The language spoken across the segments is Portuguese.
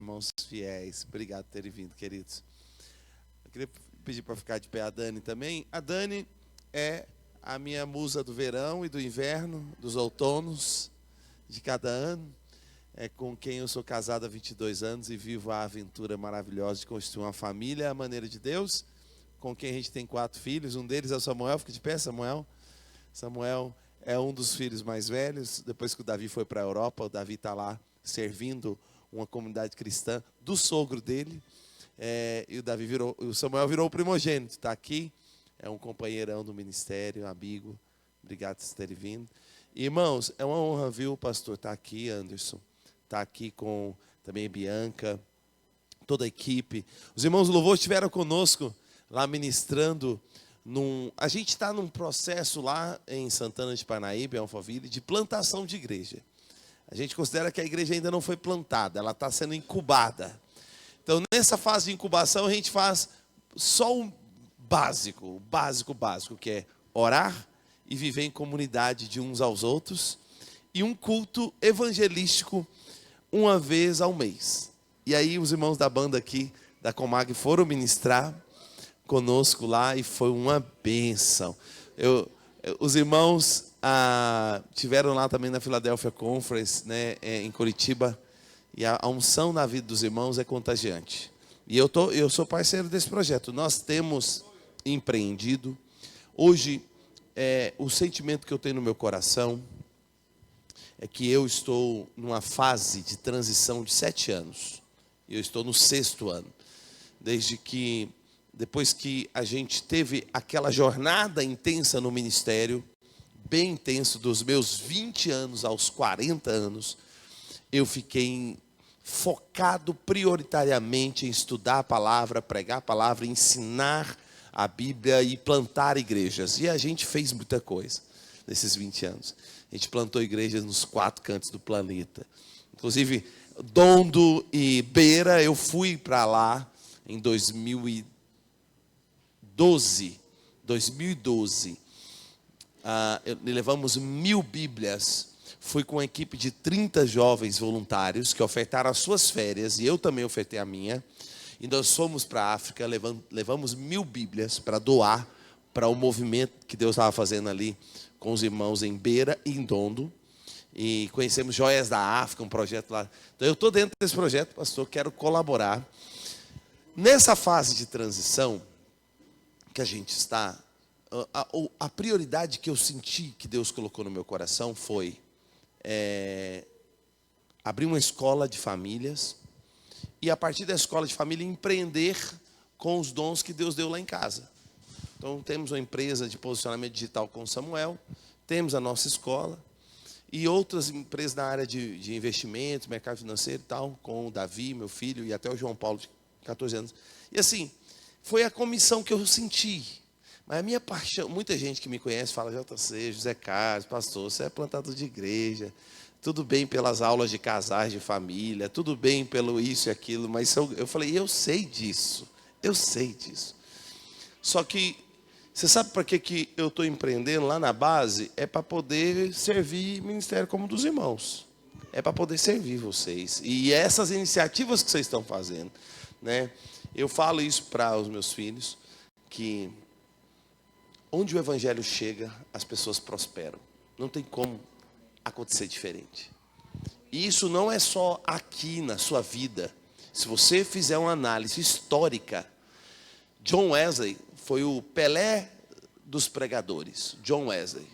Irmãos fiéis, obrigado por terem vindo, queridos. Eu queria pedir para ficar de pé a Dani também. A Dani é a minha musa do verão e do inverno, dos outonos de cada ano. É com quem eu sou casado há 22 anos e vivo a aventura maravilhosa de construir uma família à maneira de Deus, com quem a gente tem 4 filhos. Um deles é o Samuel. Fica de pé, Samuel. Samuel é um dos filhos mais velhos. Depois que o Davi foi para a Europa, o Davi está lá servindo uma comunidade cristã do sogro dele, e o Samuel virou o primogênito, está aqui, é um companheirão do ministério, amigo, obrigado por terem vindo. Irmãos, é uma honra, viu, pastor, está aqui, Anderson, está aqui com também Bianca, toda a equipe. Os irmãos do louvor estiveram conosco lá ministrando, a gente está num processo lá em Santana de Parnaíba, em Alphaville, de plantação de igreja. A gente considera que a igreja ainda não foi plantada, ela está sendo incubada. Então, nessa fase de incubação, a gente faz só o básico, que é orar e viver em comunidade de uns aos outros, e um culto evangelístico uma vez ao mês. E aí os irmãos da banda aqui, da Comag, foram ministrar conosco lá, e foi uma bênção. Os irmãos tiveram lá também na Philadelphia Conference, né, em Curitiba, e a unção na vida dos irmãos é contagiante. E eu sou parceiro desse projeto. Nós temos empreendido. Hoje, o sentimento que eu tenho no meu coração é que eu estou numa fase de transição de 7 anos. Eu estou no 6º ano. Depois que a gente teve aquela jornada intensa no ministério, bem intenso, dos meus 20 anos aos 40 anos, eu fiquei focado prioritariamente em estudar a palavra, pregar a palavra, ensinar a Bíblia e plantar igrejas. E a gente fez muita coisa nesses 20 anos. A gente plantou igrejas nos 4 cantos do planeta. Inclusive, Dondo e Beira, eu fui para lá em 2012. Levamos 1000 Bíblias. Fui com uma equipe de 30 jovens voluntários que ofertaram as suas férias, e eu também ofertei a minha. E nós fomos para a África, levamos 1000 Bíblias para doar para o movimento que Deus estava fazendo ali com os irmãos em Beira e em Dondo. E conhecemos Joias da África, um projeto lá. Então eu estou dentro desse projeto, pastor, quero colaborar. Nessa fase de transição que a gente está, a prioridade que eu senti que Deus colocou no meu coração foi abrir uma escola de famílias e, a partir da escola de família, empreender com os dons que Deus deu lá em casa. Então, temos uma empresa de posicionamento digital com o Samuel, temos a nossa escola e outras empresas na área de investimentos, mercado financeiro e tal, com o Davi, meu filho, e até o João Paulo, de 14 anos. E assim, foi a comissão que eu senti. Mas a minha paixão, muita gente que me conhece fala: JC, José Carlos, pastor, você é plantador de igreja, tudo bem pelas aulas de casais de família, tudo bem pelo isso e aquilo, mas eu falei, eu sei disso. Só que, você sabe para que eu estou empreendendo lá na base? É para poder servir ministério como dos irmãos. É para poder servir vocês. E essas iniciativas que vocês estão fazendo, né? Eu falo isso para os meus filhos, que onde o evangelho chega, as pessoas prosperam. Não tem como acontecer diferente. E isso não é só aqui na sua vida. Se você fizer uma análise histórica, John Wesley foi o Pelé dos pregadores. John Wesley.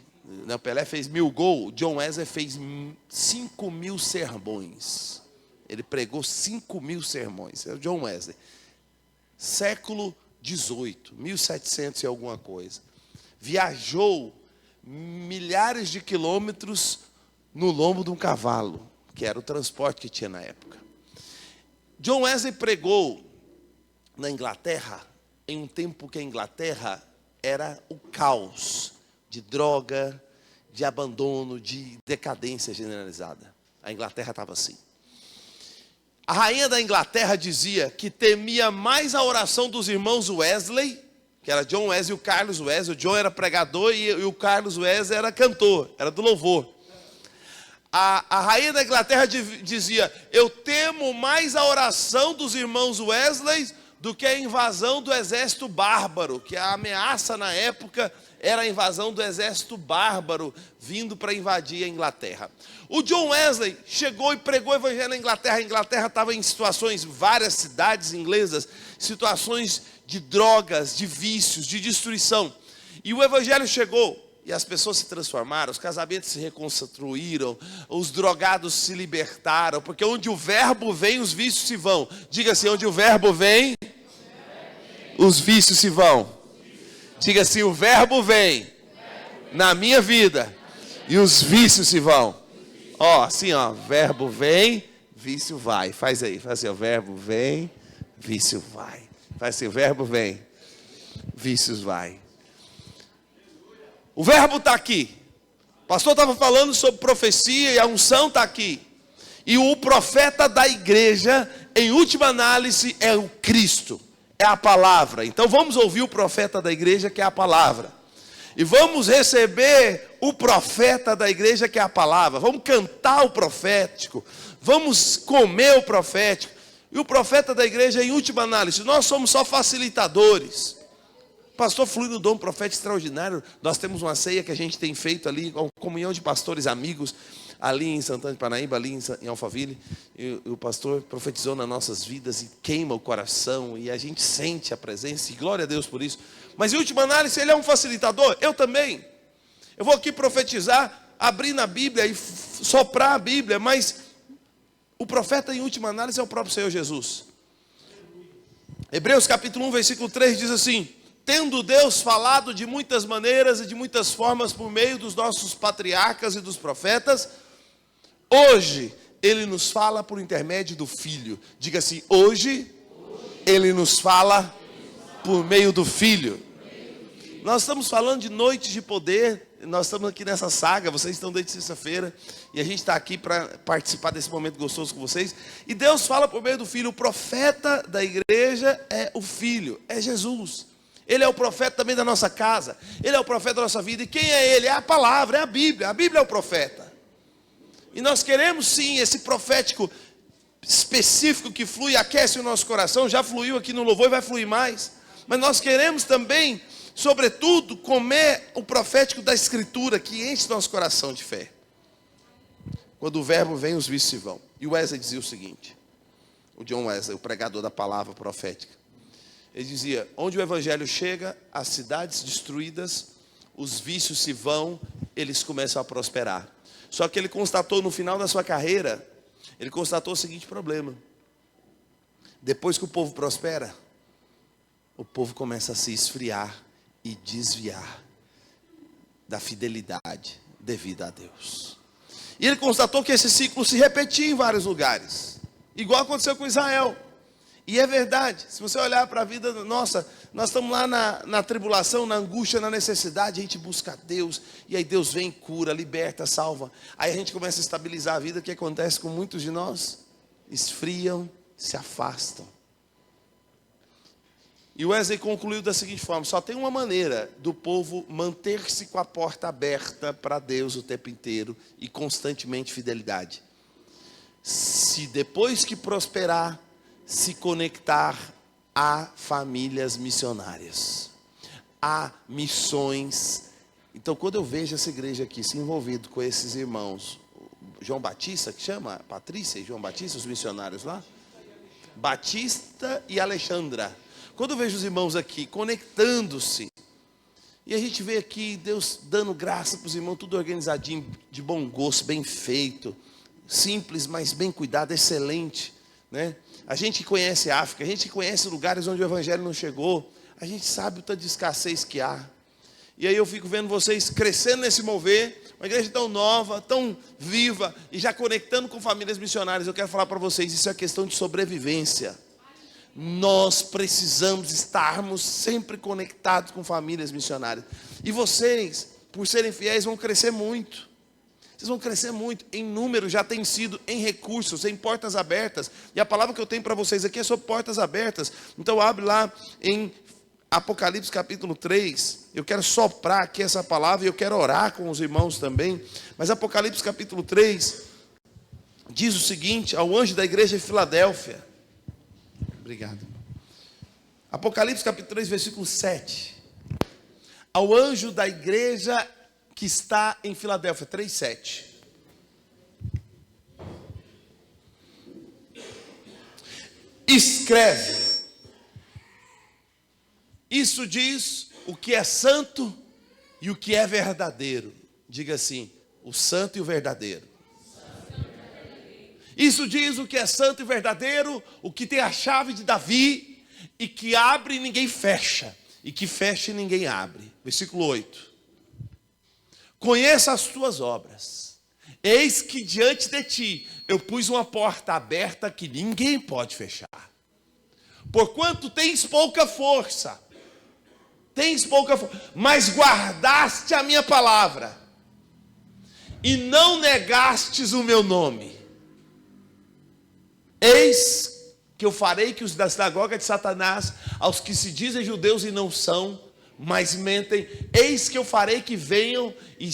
O Pelé fez 1000 gols, John Wesley fez 5.000 sermões. Ele pregou 5.000 sermões. É o John Wesley. Século 18, 1700 e alguma coisa. Viajou milhares de quilômetros no lombo de um cavalo, que era o transporte que tinha na época. John Wesley pregou na Inglaterra, em um tempo que a Inglaterra era o caos de droga, de abandono, de decadência generalizada. A Inglaterra estava assim. A rainha da Inglaterra dizia que temia mais a oração dos irmãos Wesley, que era John Wesley e o Carlos Wesley. O John era pregador e o Carlos Wesley era cantor, era do louvor. A rainha da Inglaterra dizia: eu temo mais a oração dos irmãos Wesley do que a invasão do exército bárbaro, que a ameaça na época era a invasão do exército bárbaro vindo para invadir a Inglaterra. O John Wesley chegou e pregou o evangelho na Inglaterra. A Inglaterra estava em situações, várias cidades inglesas, situações de drogas, de vícios, de destruição. E o evangelho chegou e as pessoas se transformaram, os casamentos se reconstruíram, os drogados se libertaram, porque onde o verbo vem, os vícios se vão. Diga assim: onde o verbo vem, os vícios se vão. Diga assim: o verbo vem na minha vida e os vícios se vão. Ó, assim, ó, verbo vem, vício vai. Faz aí, faz assim, ó, verbo vem, vício vai. Faz assim, o verbo vem, vícios vai. O verbo está aqui. O pastor estava falando sobre profecia e a unção está aqui. E o profeta da igreja, em última análise, é o Cristo. É a palavra. Então vamos ouvir o profeta da igreja, que é a palavra. E vamos receber o profeta da igreja, que é a palavra. Vamos cantar o profético. Vamos comer o profético. E o profeta da igreja, em última análise, nós somos só facilitadores. Pastor flui no dom profético extraordinário. Nós temos uma ceia que a gente tem feito ali, uma comunhão de pastores amigos, ali em Santana de Parnaíba, ali em Alphaville. E o pastor profetizou nas nossas vidas e queima o coração. E a gente sente a presença, e glória a Deus por isso. Mas em última análise, ele é um facilitador. Eu também. Eu vou aqui profetizar, abrir na Bíblia e soprar a Bíblia. Mas o profeta, em última análise, é o próprio Senhor Jesus. Hebreus capítulo 1, versículo 3 diz assim: tendo Deus falado de muitas maneiras e de muitas formas por meio dos nossos patriarcas e dos profetas, hoje Ele nos fala por intermédio do Filho. Diga assim: hoje Ele nos fala por meio do Filho. Nós estamos falando de noites de poder. Nós estamos aqui nessa saga, vocês estão desde sexta-feira, e a gente está aqui para participar desse momento gostoso com vocês. E Deus fala por meio do Filho. O profeta da igreja é o Filho, é Jesus. Ele é o profeta também da nossa casa. Ele é o profeta da nossa vida. E quem é ele? É a palavra, é a Bíblia. A Bíblia é o profeta. E nós queremos sim esse profético específico que flui, aquece o nosso coração. Já fluiu aqui no louvor e vai fluir mais. Mas nós queremos também, sobretudo, comer o profético da Escritura, que enche nosso coração de fé. Quando o verbo vem, os vícios se vão. E o Wesley dizia o seguinte, o John Wesley, o pregador da palavra profética. Ele dizia: onde o evangelho chega, as cidades destruídas, os vícios se vão, eles começam a prosperar. Só que ele constatou no final da sua carreira, ele constatou o seguinte problema: depois que o povo prospera, o povo começa a se esfriar e desviar da fidelidade devida a Deus. E ele constatou que esse ciclo se repetia em vários lugares, igual aconteceu com Israel. E é verdade, se você olhar para a vida nossa, nós estamos lá na tribulação, na angústia, na necessidade, a gente busca a Deus, e aí Deus vem, cura, liberta, salva. Aí a gente começa a estabilizar a vida. O que acontece com muitos de nós? Esfriam, se afastam. E o Wesley concluiu da seguinte forma: só tem uma maneira do povo manter-se com a porta aberta para Deus o tempo inteiro e constantemente fidelidade. Se depois que prosperar, se conectar a famílias missionárias, a missões. Então, quando eu vejo essa igreja aqui se envolvido com esses irmãos, João Batista, que chama Patrícia e João Batista, os missionários lá, Batista e Alexandra. Quando eu vejo os irmãos aqui conectando-se, e a gente vê aqui Deus dando graça para os irmãos, tudo organizadinho, de bom gosto, bem feito, simples, mas bem cuidado, excelente, né? A gente conhece a África, a gente conhece lugares onde o evangelho não chegou, a gente sabe o tanto de escassez que há. E aí eu fico vendo vocês crescendo nesse mover, uma igreja tão nova, tão viva, e já conectando com famílias missionárias. Eu quero falar para vocês, isso é questão de sobrevivência. Nós precisamos estarmos sempre conectados com famílias missionárias. E vocês, por serem fiéis, vão crescer muito. Vocês vão crescer muito, em número, já tem sido, em recursos, em portas abertas. E a palavra que eu tenho para vocês aqui é sobre portas abertas. Então abre lá em Apocalipse capítulo 3. Eu quero soprar aqui essa palavra e eu quero orar com os irmãos também. Mas Apocalipse capítulo 3, diz o seguinte ao anjo da igreja de Filadélfia. Obrigado. Apocalipse capítulo 3, versículo 7. Ao anjo da igreja que está em Filadélfia, 3:7. Escreve. Isso diz o que é santo e o que é verdadeiro. Diga assim, o santo e o verdadeiro. Isso diz o que é santo e verdadeiro, o que tem a chave de Davi, e que abre e ninguém fecha, e que fecha e ninguém abre. Versículo 8. Conheça as tuas obras. Eis que diante de ti eu pus uma porta aberta que ninguém pode fechar. Porquanto tens pouca força, mas guardaste a minha palavra, e não negastes o meu nome. Eis que eu farei que os da sinagoga de Satanás, aos que se dizem judeus e não são, mas mentem, eis que eu farei que venham e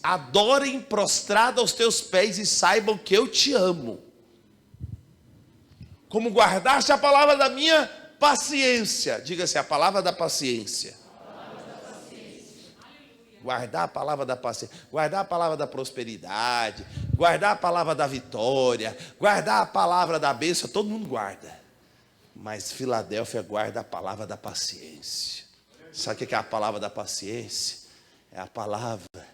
adorem prostrado aos teus pés e saibam que eu te amo. Como guardaste a palavra da minha paciência. Diga-se, a palavra da paciência. Guardar a palavra da paciência, guardar a palavra da prosperidade, guardar a palavra da vitória, guardar a palavra da bênção, todo mundo guarda. Mas Filadélfia guarda a palavra da paciência. Sabe o que é a palavra da paciência? É a palavra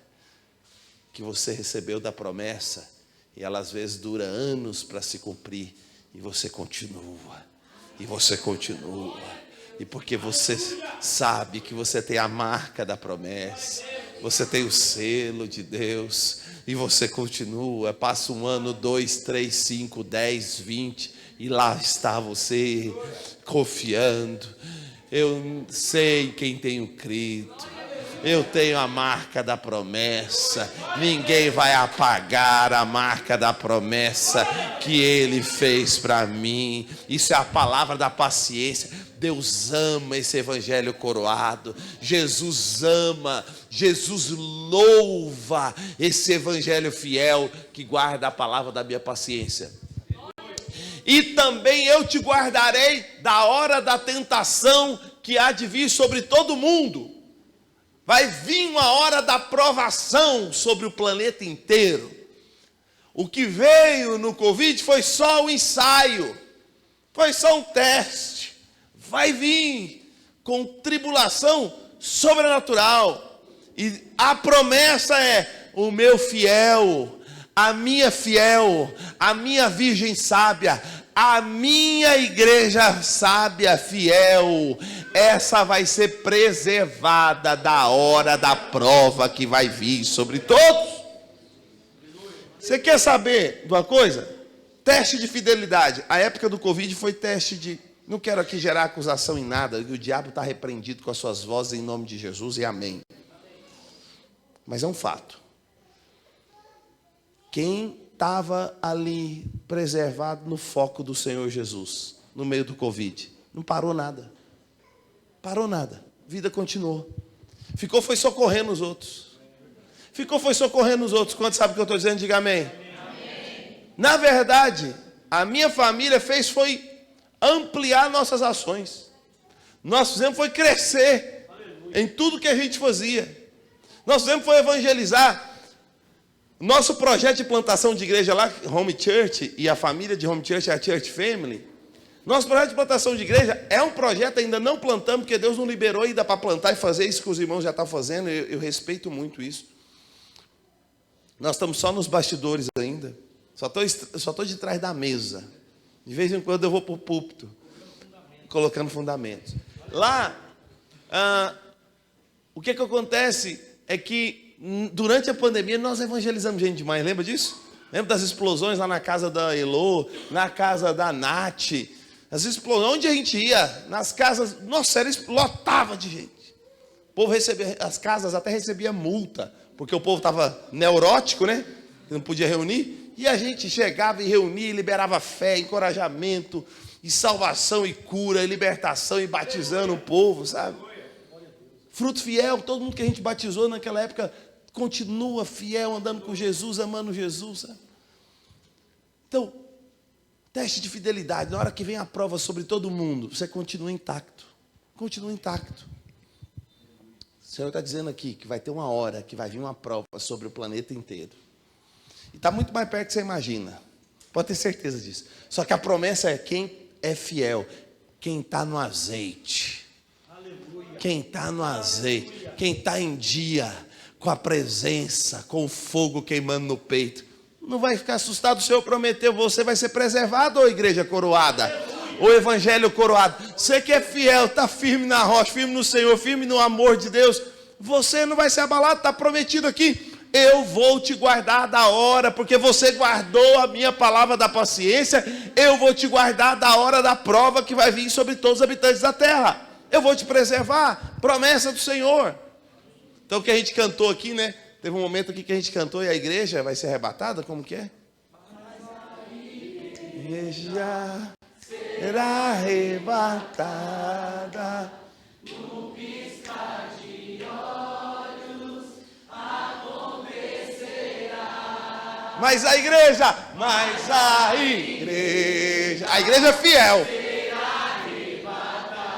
que você recebeu da promessa, e ela às vezes dura anos para se cumprir, e você continua, e você continua. E porque você sabe que você tem a marca da promessa, você tem o selo de Deus, e você continua, passa 1 ano, 2, 3, 5, 10, 20, e lá está você, confiando. Eu sei quem tenho crido, eu tenho a marca da promessa, ninguém vai apagar a marca da promessa que Ele fez para mim. Isso é a palavra da paciência. Deus ama esse evangelho coroado, Jesus ama, Jesus louva esse evangelho fiel que guarda a palavra da minha paciência. E também eu te guardarei da hora da tentação que há de vir sobre todo mundo. Vai vir uma hora da provação sobre o planeta inteiro. O que veio no Covid foi só um ensaio, foi só um teste. Vai vir com tribulação sobrenatural. E a promessa é: o meu fiel, a minha virgem sábia, a minha igreja sábia, fiel, essa vai ser preservada da hora da prova que vai vir sobre todos. Você quer saber de uma coisa? Teste de fidelidade. A época do Covid foi teste de... Não quero aqui gerar acusação em nada, o diabo está repreendido com as suas vozes em nome de Jesus e amém. Mas é um fato. Quem estava ali preservado no foco do Senhor Jesus, no meio do Covid, não parou nada. Parou nada. A vida continuou. Ficou foi socorrendo os outros. Quantos sabem o que eu estou dizendo? Diga amém. Na verdade, a minha família foi ampliar nossas ações. Nós fizemos foi crescer em tudo que a gente fazia. Nós fizemos foi evangelizar. Nosso projeto de plantação de igreja lá, Home Church, e a família de Home Church é a Church Family. Nosso projeto de plantação de igreja é um projeto, ainda não plantamos, porque Deus não liberou ainda para plantar e fazer isso que os irmãos já estão fazendo. Eu respeito muito isso. Nós estamos só nos bastidores ainda. Só estou de trás da mesa. De vez em quando eu vou para o púlpito, colocando fundamentos. Lá, o que acontece é que durante a pandemia nós evangelizamos gente demais. Lembra disso? Lembra das explosões lá na casa da Elô, na casa da Nath? As explosões, onde a gente ia? Nas casas, nossa, lotava de gente. O povo recebia, as casas até recebia multa, porque o povo estava neurótico, né? Não podia reunir. E a gente chegava e reunia, e liberava fé, encorajamento, e salvação, e cura, e libertação, e batizando o povo, sabe? Fruto fiel, todo mundo que a gente batizou naquela época continua fiel, andando com Jesus, amando Jesus, sabe? Então, teste de fidelidade. Na hora que vem a prova sobre todo mundo, você continua intacto. Continua intacto. O Senhor está dizendo aqui que vai ter uma hora que vai vir uma prova sobre o planeta inteiro. E está muito mais perto do que você imagina. Pode ter certeza disso. Só que a promessa é quem é fiel. Quem está no azeite. Quem está no azeite. Quem está em dia. Com a presença. Com o fogo queimando no peito. Não vai ficar assustado. O Senhor prometeu. Você vai ser preservado, ô igreja coroada. O evangelho coroado. Você que é fiel, está firme na rocha, firme no Senhor, firme no amor de Deus. Você não vai ser abalado, está prometido aqui. Eu vou te guardar da hora, porque você guardou a minha palavra da paciência. Eu vou te guardar da hora da prova que vai vir sobre todos os habitantes da terra. Eu vou te preservar, promessa do Senhor. Então o que a gente cantou aqui, né? Teve um momento aqui que a gente cantou e a igreja vai ser arrebatada, como que é? Igreja será arrebatada. No piscar de olhos acontecerá. Mas a igreja é fiel. Será arrebatada.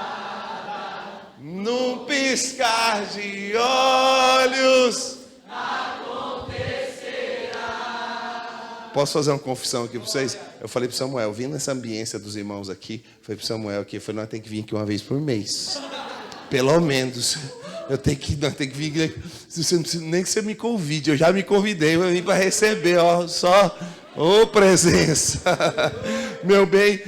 No piscar de olhos acontecerá. Posso fazer uma confissão aqui para vocês? Eu falei para o Samuel, vindo nessa ambiência dos irmãos aqui, falei para o Samuel que nós temos que vir aqui uma vez por mês. Pelo menos. Nós temos que vir. Você não precisa nem que você me convide. Eu já me convidei para vir para receber. Presença. Meu bem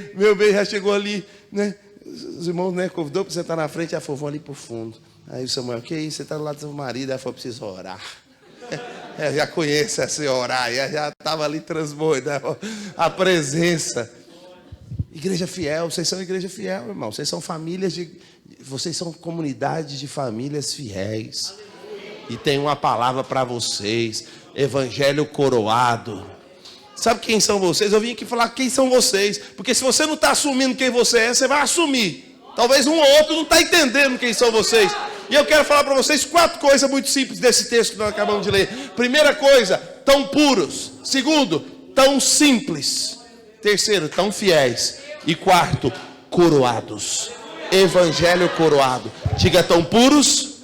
já chegou ali, né? Os irmãos, né, convidou para sentar na frente, já falou, vão ali para o fundo. Aí o Samuel, que isso? Você está do lado do seu marido? Aí falou, preciso orar. Já conhece essa orar, já estava ali transbordando a presença. Igreja fiel, vocês são igreja fiel, irmão. Vocês são vocês são comunidade de famílias fiéis. E tem uma palavra para vocês, evangelho coroado. Sabe quem são vocês? Eu vim aqui falar quem são vocês, porque se você não está assumindo quem você é, você vai assumir. Talvez um ou outro não está entendendo quem são vocês. E eu quero falar para vocês 4 coisas muito simples desse texto que nós acabamos de ler. Primeira coisa, tão puros. Segundo, tão simples. Terceiro, tão fiéis. E quarto, coroados. Evangelho coroado. Diga, tão puros,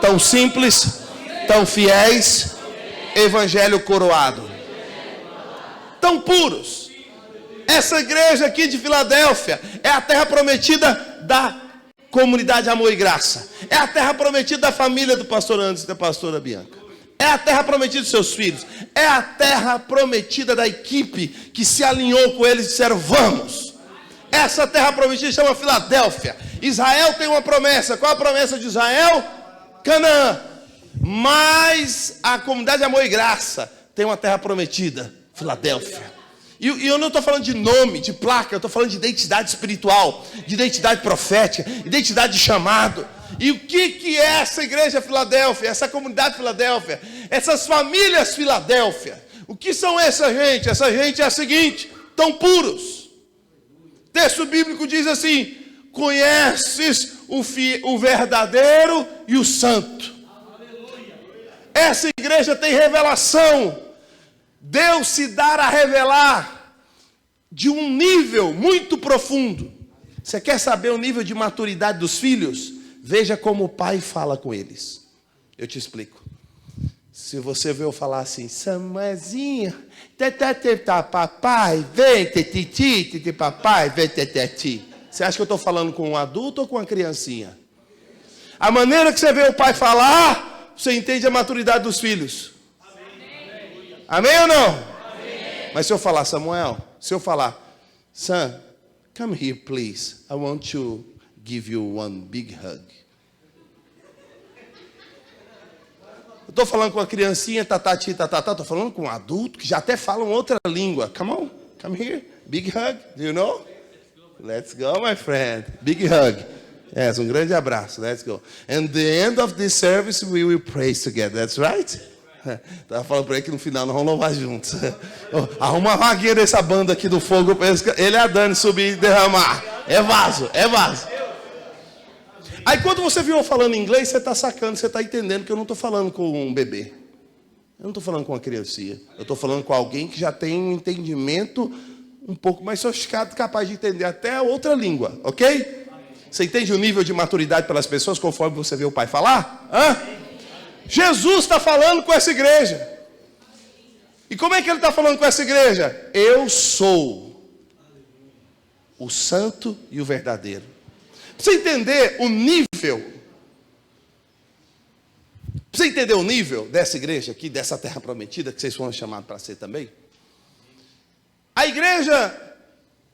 tão simples, tão fiéis. Evangelho coroado. Tão puros. Essa igreja aqui de Filadélfia é a terra prometida da comunidade Amor e Graça. É a terra prometida da família do pastor Anderson e da pastora Bianca. É a terra prometida dos seus filhos. É a terra prometida da equipe que se alinhou com eles e disseram, vamos. Essa terra prometida chama Filadélfia. Israel tem uma promessa. Qual a promessa de Israel? Canaã. Mas a comunidade Amor e Graça tem uma terra prometida, Filadélfia. E eu não estou falando de nome, de placa, eu estou falando de identidade espiritual, de identidade profética, identidade de chamado. E o que é essa igreja Filadélfia, essa comunidade Filadélfia, essas famílias Filadélfia? O que são essa gente? Essa gente é a seguinte, tão puros. O texto bíblico diz assim, conheces o verdadeiro e o santo. Essa igreja tem revelação. Deus se dar a revelar de um nível muito profundo. Você quer saber o nível de maturidade dos filhos? Veja como o pai fala com eles. Eu te explico. Se você vê eu falar assim, Samuelzinho, papai, vem, titi, papai, vem, teti. Você acha que eu estou falando com um adulto ou com uma criancinha? A maneira que você vê o pai falar, você entende a maturidade dos filhos. Amém ou não? Amém. Mas se eu falar, Samuel, se eu falar, son, come here please, I want to give you one big hug. Eu estou falando com uma criancinha, tatati, tatatá, estou falando com um adulto que já até fala outra língua. Come on, come here, big hug, do you know? Let's go, my friend, big hug. Yes, um grande abraço, let's go. And the end of this service we will praise together, that's right? Estava falando para ele que no final nós vamos louvar juntos. Arruma uma vaguinha dessa banda aqui do fogo para ele e a Dani subir e derramar. É vaso, é vaso. Aí quando você viu eu falando inglês, você está sacando, você está entendendo que eu não estou falando com um bebê. Eu não estou falando com uma criancinha. Eu estou falando com alguém que já tem um entendimento um pouco mais sofisticado, capaz de entender até outra língua, ok? Você entende o nível de maturidade pelas pessoas conforme você vê o Pai falar? Hã? Jesus está falando com essa igreja. E como é que ele está falando com essa igreja? Eu sou o santo e o verdadeiro. Para você entender o nível, para você entender o nível dessa igreja aqui, dessa terra prometida, que vocês foram chamados para ser também. A igreja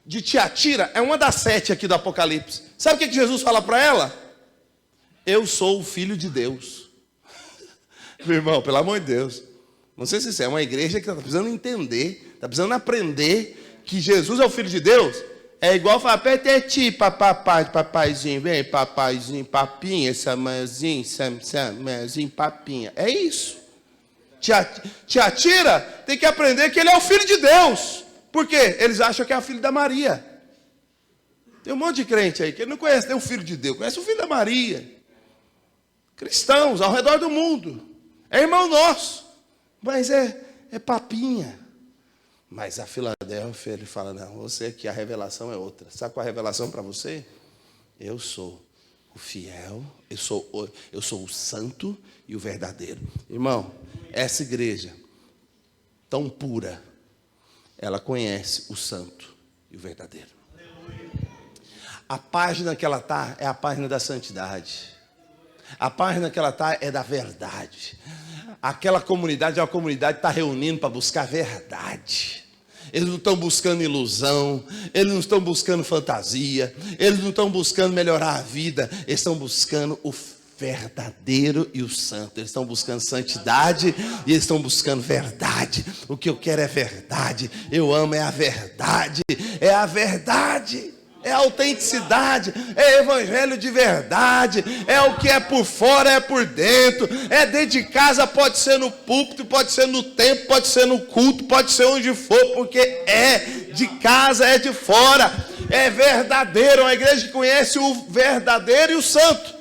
de Tiatira é uma das 7 aqui do Apocalipse. Sabe o que Jesus fala para ela? Eu sou o Filho de Deus. Meu irmão, pelo amor de Deus. Não sei se isso é uma igreja que está precisando entender, está precisando aprender que Jesus é o Filho de Deus. É igual falar, peteti, papaizinho, vem, papaizinho, papinha, samanzinho, samanzinho, papinha. É isso. Tiatira tem que aprender que ele é o Filho de Deus. Por quê? Eles acham que é o filho da Maria. Tem um monte de crente aí que não conhece nem o Filho de Deus, conhece o filho da Maria. Cristãos ao redor do mundo. É irmão nosso. Mas é papinha. Mas a Filadélfia, ele fala, não, você aqui, a revelação é outra. Sabe qual é a revelação para você? Eu sou o fiel, eu sou o santo e o verdadeiro. Irmão, essa igreja tão pura, ela conhece o santo e o verdadeiro. A página que ela está é a página da santidade. A página que ela está é da verdade. Aquela comunidade é uma comunidade que está reunindo para buscar verdade. Eles não estão buscando ilusão, eles não estão buscando fantasia, eles não estão buscando melhorar a vida, eles estão buscando o verdadeiro e o santo. Eles estão buscando santidade e eles estão buscando verdade. O que eu quero é verdade, eu amo é a verdade, é a verdade. É autenticidade, é evangelho de verdade, é o que é por fora, é por dentro, é dentro de casa, pode ser no púlpito, pode ser no templo, pode ser no culto, pode ser onde for, porque é de casa, é de fora, é verdadeiro, uma igreja que conhece o verdadeiro e o santo.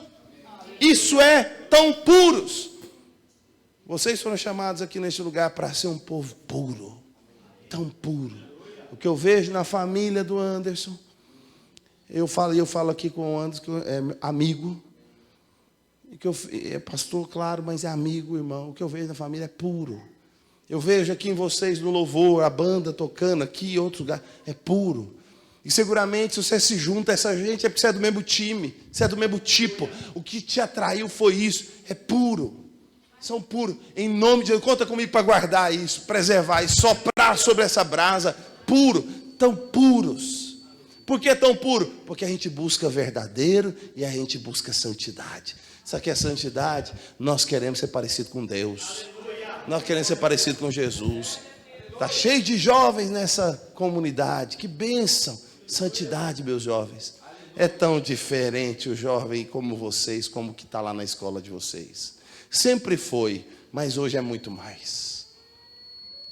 Isso é tão puros. Vocês foram chamados aqui neste lugar para ser um povo puro, tão puro. O que eu vejo na família do Anderson, eu falo aqui com o Anderson, que é amigo, é pastor, claro, mas é amigo, irmão. O que eu vejo na família é puro. Eu vejo aqui em vocês no louvor, a banda tocando aqui em outros lugares, é puro. E seguramente, se você se junta a essa gente, é porque você é do mesmo time, você é do mesmo tipo. O que te atraiu foi isso, é puro. São puros. Em nome de Deus, conta comigo para guardar isso, preservar e soprar sobre essa brasa, puro, tão puros. Por que é tão puro? Porque a gente busca verdadeiro e a gente busca santidade. Sabe o que é santidade? Nós queremos ser parecido com Deus. Nós queremos ser parecido com Jesus. Está cheio de jovens nessa comunidade. Que bênção. Santidade, meus jovens. É tão diferente o jovem como vocês, como que está lá na escola de vocês. Sempre foi, mas hoje é muito mais.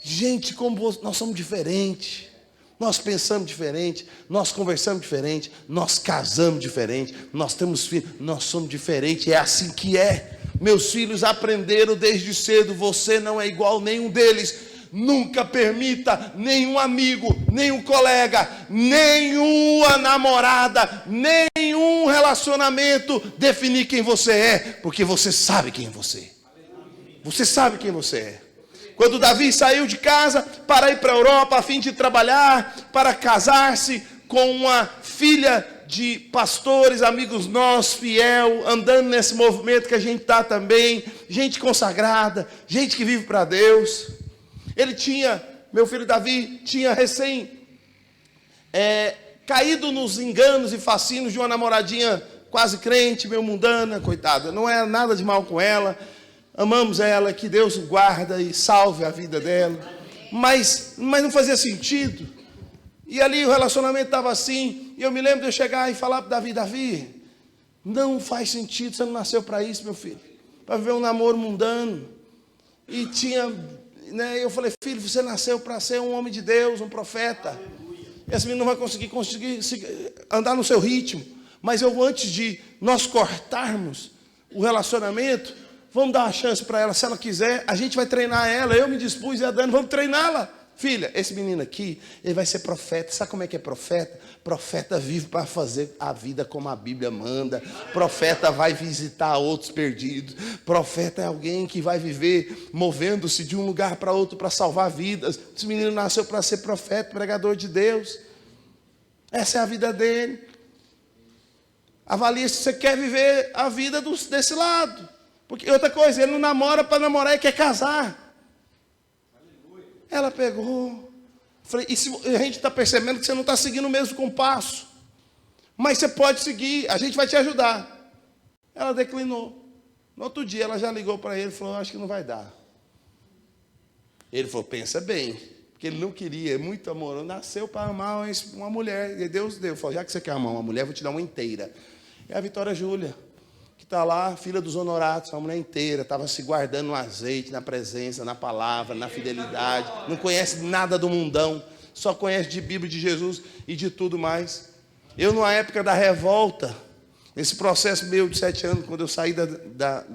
Gente, como nós somos diferentes. Nós pensamos diferente, nós conversamos diferente, nós casamos diferente, nós temos filhos, nós somos diferentes, é assim que é. Meus filhos aprenderam desde cedo, você não é igual a nenhum deles. Nunca permita nenhum amigo, nenhum colega, nenhuma namorada, nenhum relacionamento definir quem você é, porque você sabe quem é você. Você sabe quem você é. Quando Davi saiu de casa para ir para a Europa a fim de trabalhar, para casar-se com uma filha de pastores, amigos nossos, fiel, andando nesse movimento que a gente está também, gente consagrada, gente que vive para Deus. Meu filho Davi tinha recém caído nos enganos e fascínios de uma namoradinha quase crente, meio mundana, coitada, não era nada de mal com ela. Amamos ela, que Deus guarda e salve a vida dela. Mas não fazia sentido. E ali o relacionamento estava assim. E eu me lembro de eu chegar e falar para Davi, não faz sentido, você não nasceu para isso, meu filho. Para viver um namoro mundano. E eu falei, filho, você nasceu para ser um homem de Deus, um profeta. Esse menino não vai conseguir andar no seu ritmo. Mas antes de nós cortarmos o relacionamento, vamos dar uma chance para ela, se ela quiser, a gente vai treinar ela, eu me dispus e a Dani, vamos treiná-la. Filha, esse menino aqui, ele vai ser profeta. Sabe como é que é profeta? Profeta vive para fazer a vida como a Bíblia manda. Profeta vai visitar outros perdidos. Profeta é alguém que vai viver movendo-se de um lugar para outro para salvar vidas. Esse menino nasceu para ser profeta, pregador de Deus. Essa é a vida dele. Avalie se você quer viver a vida desse lado. Porque outra coisa, ele não namora para namorar, ele quer casar. Ela pegou. Falei, e se a gente está percebendo que você não está seguindo o mesmo compasso. Mas você pode seguir, a gente vai te ajudar. Ela declinou. No outro dia ela já ligou para ele e falou, acho que não vai dar. Ele falou, pensa bem. Porque ele não queria, é muito amoroso. Nasceu para amar uma mulher. E Deus deu. Falou, já que você quer amar uma mulher, eu vou te dar uma inteira. É a Vitória Júlia, que está lá, filha dos honorados, uma mulher inteira, estava se guardando no azeite, na presença, na palavra, na fidelidade, não conhece nada do mundão, só conhece de Bíblia, de Jesus e de tudo mais. Eu, na época da revolta, nesse processo meu de 7 anos, quando eu saí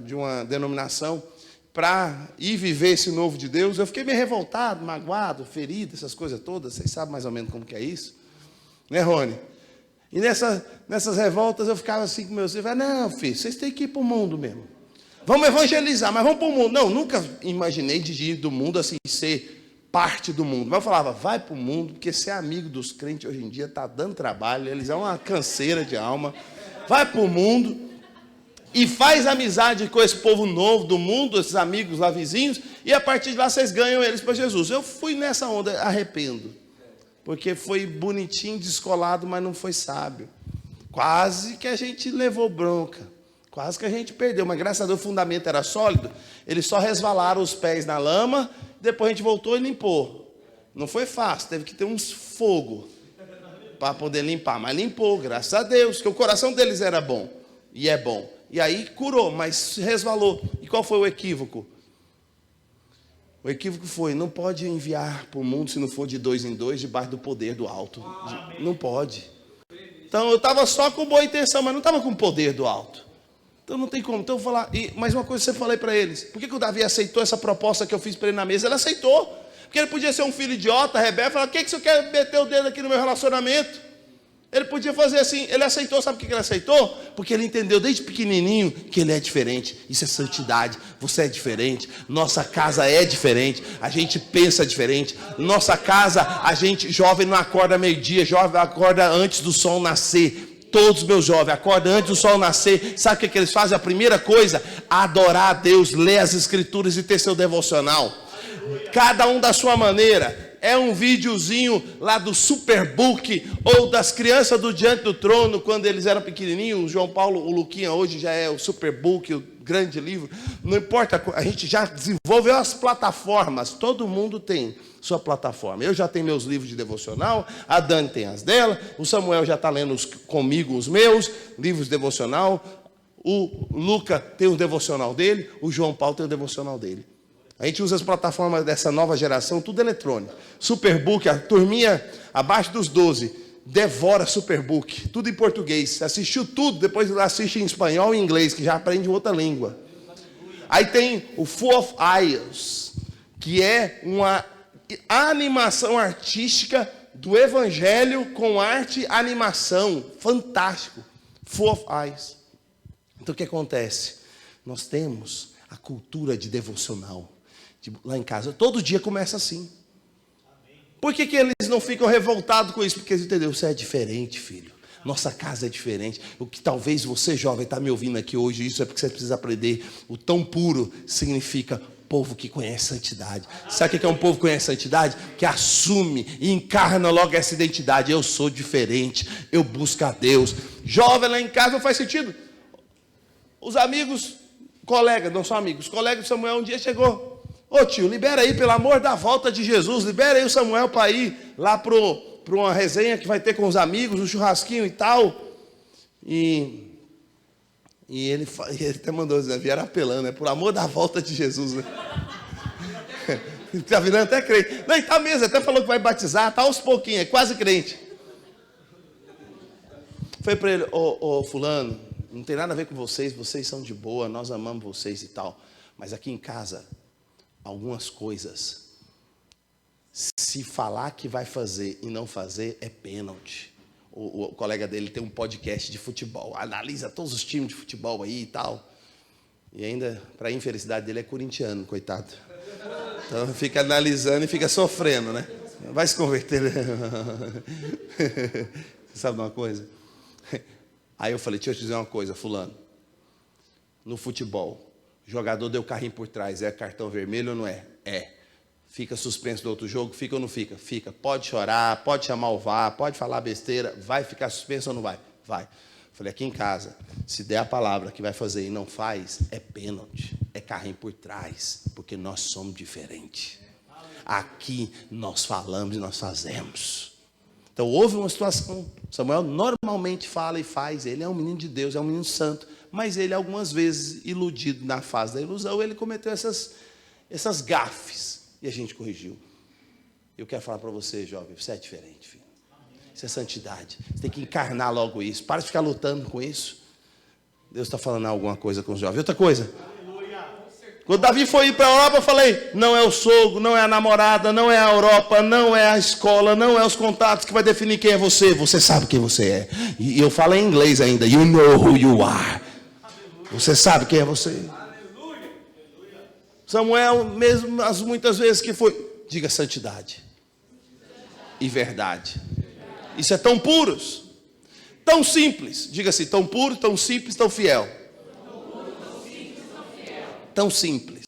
de uma denominação para ir viver esse novo de Deus, eu fiquei meio revoltado, magoado, ferido, essas coisas todas, vocês sabem mais ou menos como que é isso, né, Rony? E nessas revoltas eu ficava assim com meus filhos, não, filho, vocês têm que ir para o mundo mesmo. Vamos evangelizar, mas vamos para o mundo. Não, nunca imaginei de ir do mundo assim, ser parte do mundo. Mas eu falava, vai para o mundo, porque ser amigo dos crentes hoje em dia está dando trabalho, eles são uma canseira de alma. Vai para o mundo e faz amizade com esse povo novo do mundo, esses amigos lá vizinhos, e a partir de lá vocês ganham eles para Jesus. Eu fui nessa onda, arrependo. Porque foi bonitinho, descolado, mas não foi sábio. Quase que a gente levou bronca. Quase que a gente perdeu. Mas graças a Deus o fundamento era sólido. Eles só resvalaram os pés na lama. Depois a gente voltou e limpou. Não foi fácil. Teve que ter uns fogo para poder limpar. Mas limpou, graças a Deus. Porque o coração deles era bom. E é bom. E aí curou, mas resvalou. E qual foi o equívoco? O equívoco foi, não pode enviar para o mundo se não for de 2 em 2, debaixo do poder do alto. Não pode. Então eu estava só com boa intenção, mas não estava com o poder do alto. Então não tem como. Então eu vou falar, mais uma coisa que eu sempre falei para eles. Por que o Davi aceitou essa proposta que eu fiz para ele na mesa? Ele aceitou. Porque ele podia ser um filho idiota, rebelde, falar, o que você quer meter o dedo aqui no meu relacionamento? Ele podia fazer assim, ele aceitou, sabe por que ele aceitou? Porque ele entendeu desde pequenininho que ele é diferente, isso é santidade, você é diferente, nossa casa é diferente, a gente pensa diferente, nossa casa, a gente, jovem não acorda meio-dia, jovem acorda antes do sol nascer, todos meus jovens acordam antes do sol nascer, sabe o que eles fazem? A primeira coisa, adorar a Deus, ler as escrituras e ter seu devocional, cada um da sua maneira. É um videozinho lá do Superbook ou das crianças do Diante do Trono, quando eles eram pequenininhos. O João Paulo, o Luquinha, hoje já é o Superbook, o grande livro. Não importa, a gente já desenvolveu as plataformas. Todo mundo tem sua plataforma. Eu já tenho meus livros de devocional, a Dani tem as dela, o Samuel já está lendo comigo os meus livros de devocional, o Luca tem o devocional dele, o João Paulo tem o devocional dele. A gente usa as plataformas dessa nova geração, tudo eletrônico. Superbook, a turminha abaixo dos 12, devora Superbook, tudo em português. Assistiu tudo, depois assiste em espanhol e inglês, que já aprende outra língua. Aí tem o Full of Eyes, que é uma animação artística do Evangelho com arte e animação. Fantástico. Full of Eyes. Então o que acontece? Nós temos a cultura de devocional. Lá em casa, todo dia começa assim. Por que eles não ficam revoltados com isso? Porque eles entenderam, você é diferente, filho. Nossa casa é diferente. O que talvez você, jovem, está me ouvindo aqui hoje, isso é porque você precisa aprender. O tão puro significa povo que conhece santidade. Sabe o que é um povo que conhece santidade? Que assume e encarna logo essa identidade. Eu sou diferente, eu busco a Deus. Jovem lá em casa, não faz sentido? Os amigos, colegas, não são amigos, colegas do Samuel um dia chegou. Ô tio, libera aí, pelo amor da volta de Jesus, libera aí o Samuel para ir lá para uma resenha que vai ter com os amigos, um churrasquinho e tal. E ele até mandou dizer, vieram apelando, né? Por amor da volta de Jesus, né? Está virando até crente. Não, e tá mesmo, até falou que vai batizar, está aos pouquinhos, é quase crente. Foi para ele, ô fulano, não tem nada a ver com vocês, vocês são de boa, nós amamos vocês e tal. Mas aqui em casa, algumas coisas, se falar que vai fazer e não fazer, é pênalti. O colega dele tem um podcast de futebol, analisa todos os times de futebol aí e tal. E ainda, para a infelicidade dele, é corintiano, coitado. Então fica analisando e fica sofrendo, né? Vai se converter. Você sabe de uma coisa? Aí eu falei, deixa eu te dizer uma coisa, fulano. No futebol, o jogador deu carrinho por trás, é cartão vermelho ou não é? É. Fica suspenso do outro jogo, fica ou não fica? Fica. Pode chorar, pode chamar o VAR, pode falar besteira, vai ficar suspenso ou não vai? Vai. Falei, aqui em casa, se der a palavra que vai fazer e não faz, é pênalti, é carrinho por trás, porque nós somos diferentes. Aqui nós falamos e nós fazemos. Então houve uma situação, Samuel normalmente fala e faz, ele é um menino de Deus, é um menino santo, mas ele algumas vezes, iludido na fase da ilusão, ele cometeu essas gafes, e a gente corrigiu. Eu quero falar para você, jovem, você é diferente, filho. Isso é santidade. Você tem que encarnar logo isso. Para de ficar lutando com isso. Deus está falando alguma coisa com os jovens. Outra coisa. Quando Davi foi ir para a Europa, eu falei, não é o sogro, não é a namorada, não é a Europa, não é a escola, não é os contatos que vai definir quem é você. Você sabe quem você é. E eu falo em inglês ainda. You know who you are. Você sabe quem é você. Samuel, mesmo as muitas vezes que foi, diga santidade e verdade. Isso é tão puros, tão simples. Diga assim, tão puro, tão simples, tão fiel. Tão simples.